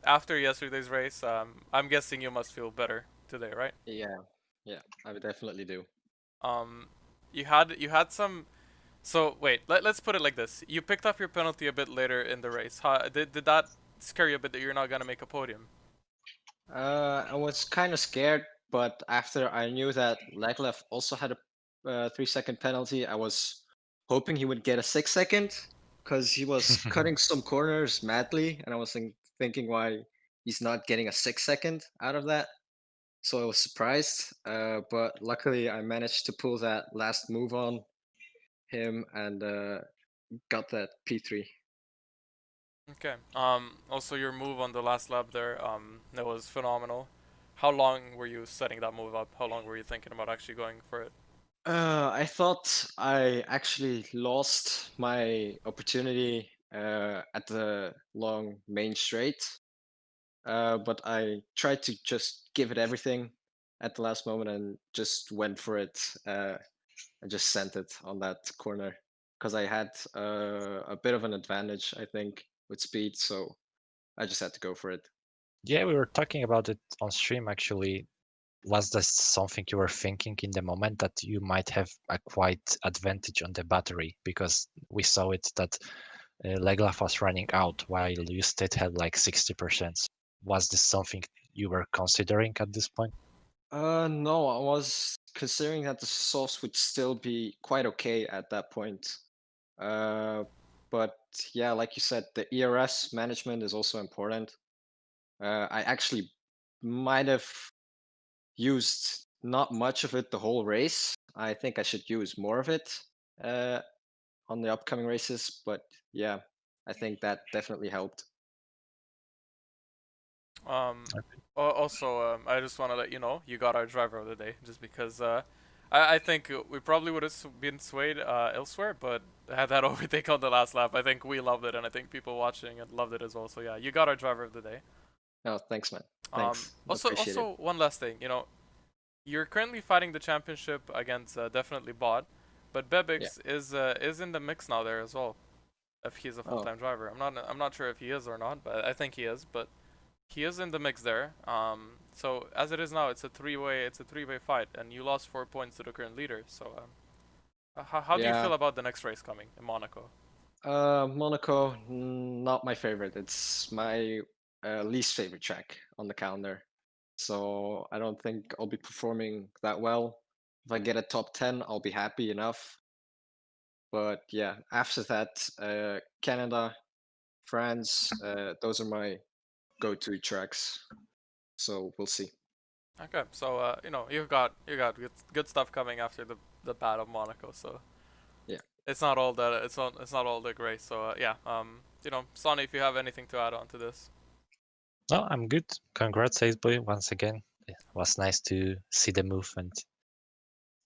After yesterday's race, I'm guessing you must feel better today, right? Yeah, I would definitely do. You had some. So wait, let's put it like this: you picked up your penalty a bit later in the race. Did that scare you a bit that you're not gonna make a podium? I was kind of scared, but after I knew that Leglev also had a 3-second penalty, I was hoping he would get a 6-second, because he was cutting some corners madly, and I was thinking why he's not getting a 6-second out of that. So I was surprised, but luckily I managed to pull that last move on him and got that P3. Okay. Also, your move on the last lap there, that was phenomenal. How long were you setting that move up? How long were you thinking about actually going for it? I thought I actually lost my opportunity at the long main straight, but I tried to just give it everything at the last moment and just went for it. I just sent it on that corner because I had a bit of an advantage, I think, with speed, so I just had to go for it. Yeah, we were talking about it on stream actually. Was this something you were thinking in the moment that you might have a quite advantage on the battery? Because we saw it that Leglev was running out while you still had like 60%. Was this something you were considering at this point? No, I was considering that the softs would still be quite okay at that point. But yeah, like you said, the ERS management is also important. I actually might have used not much of it the whole race. I think I should use more of it on the upcoming races. But yeah, I think that definitely helped. Also, I just want to let you know you got our driver of the day, just because I think we probably would have been swayed elsewhere, but had that overtake on the last lap, I think we loved it, and I think people watching it loved it as well. So yeah, you got our driver of the day. Oh, thanks, man. Thanks. Also, one last thing, you're currently fighting the championship against definitely Bod, but Bebix is in the mix now there as well. If he's a full-time driver, I'm not sure if he is or not, but I think he is. But he is in the mix there. So as it is now, it's a three-way fight, and you lost 4 points to the current leader. So how do you Yeah. feel about the next race coming in Monaco? Monaco, not my favorite. It's my least favorite track on the calendar. So I don't think I'll be performing that well. If I get a top 10, I'll be happy enough. But yeah, after that, Canada, France, those are my go-to tracks. So we'll see. Okay, so you know you got good stuff coming after the Battle of Monaco. So yeah, it's not all that it's not all that great. So yeah, you know, Sonny, if you have anything to add on to this. No, I'm good. Congrats, Aceboy, once again. It was nice to see the movement.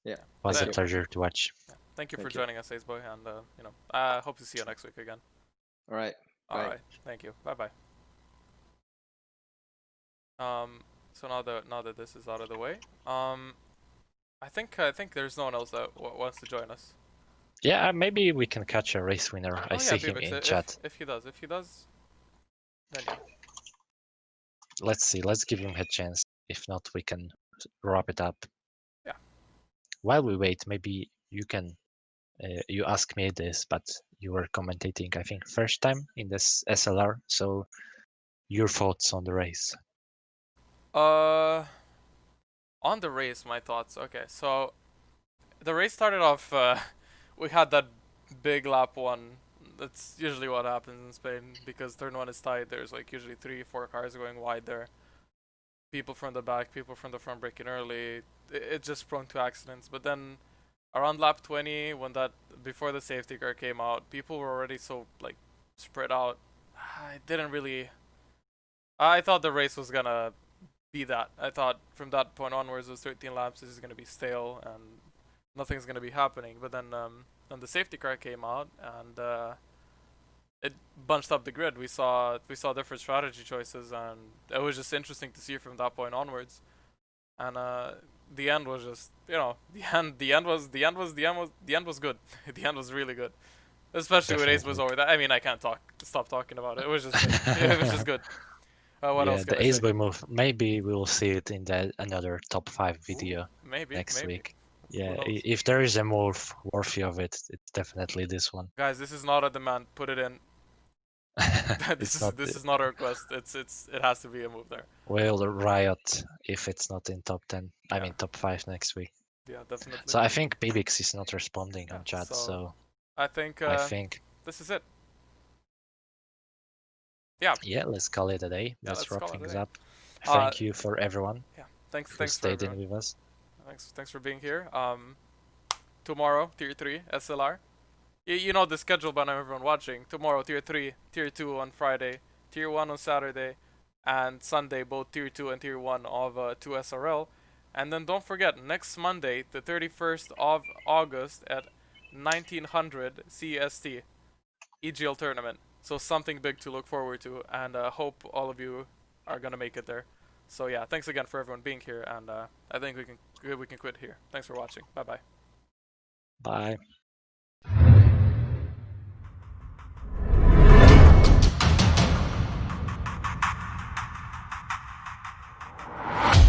Yeah, it was a Thank you. pleasure to watch. Yeah. Thank you Thank for you. joining us, Aceboy, and you know, I hope to see you next week again. All right. All Bye. right. Thank you. Bye bye. So now that this is out of the way, I think there's no one else that wants to join us. Yeah, maybe we can catch a race winner. I Oh see yeah, him Bibix, in chat. if he does, then yeah. Let's see. Let's give him a chance. If not, we can wrap it up. Yeah. While we wait, maybe you can. You asked me this, but you were commentating, I think, first time in this SLR. So, your thoughts on the race? On the race, my thoughts. Okay, so the race started off. We had that big lap one. That's usually what happens in Spain because turn one is tight. There's like usually 3-4 cars going wide there. People from the back, people from the front braking early. It's just prone to accidents. But then around lap 20, before the safety car came out, people were already so like spread out. I didn't really. I thought the race was gonna be that. I thought from that point onwards, those 13 laps, this is gonna be stale and nothing's gonna be happening. But then the safety car came out and it bunched up the grid. We saw different strategy choices, and it was just interesting to see from that point onwards. And the end was just, you know, the end was good. The end was really good, especially when Ace was over. That I mean, I can't stop talking about it. It was just it was just good. What else the can I say? Aceboy move. Maybe we will see it in another top 5 video next maybe. week. Yeah, if there is a move worthy of it, it's definitely this one. Guys, this is not a demand. Put it in. This is not a request. It has to be a move there. We'll riot if it's not in top 10. I mean top 5 next week. Yeah, definitely. So I think Bibix is not responding on chat, so I think this is it. Yeah. Yeah, let's call it a day. Yeah, let's wrap call it a things day. up. Thank you for everyone. Yeah, thanks who stayed in with us. Thanks for being here. Tomorrow, Tier 3, SLR. You know the schedule by now, everyone watching. Tomorrow, Tier 3, Tier 2 on Friday, Tier 1 on Saturday, and Sunday, both Tier 2 and Tier 1 of 2 SRL. And then don't forget, next Monday, the 31st of August at 1900 CEST, EGL tournament. So something big to look forward to, and hope all of you are gonna make it there. So yeah, thanks again for everyone being here, and I think we can quit here. Thanks for watching. Bye bye. Bye.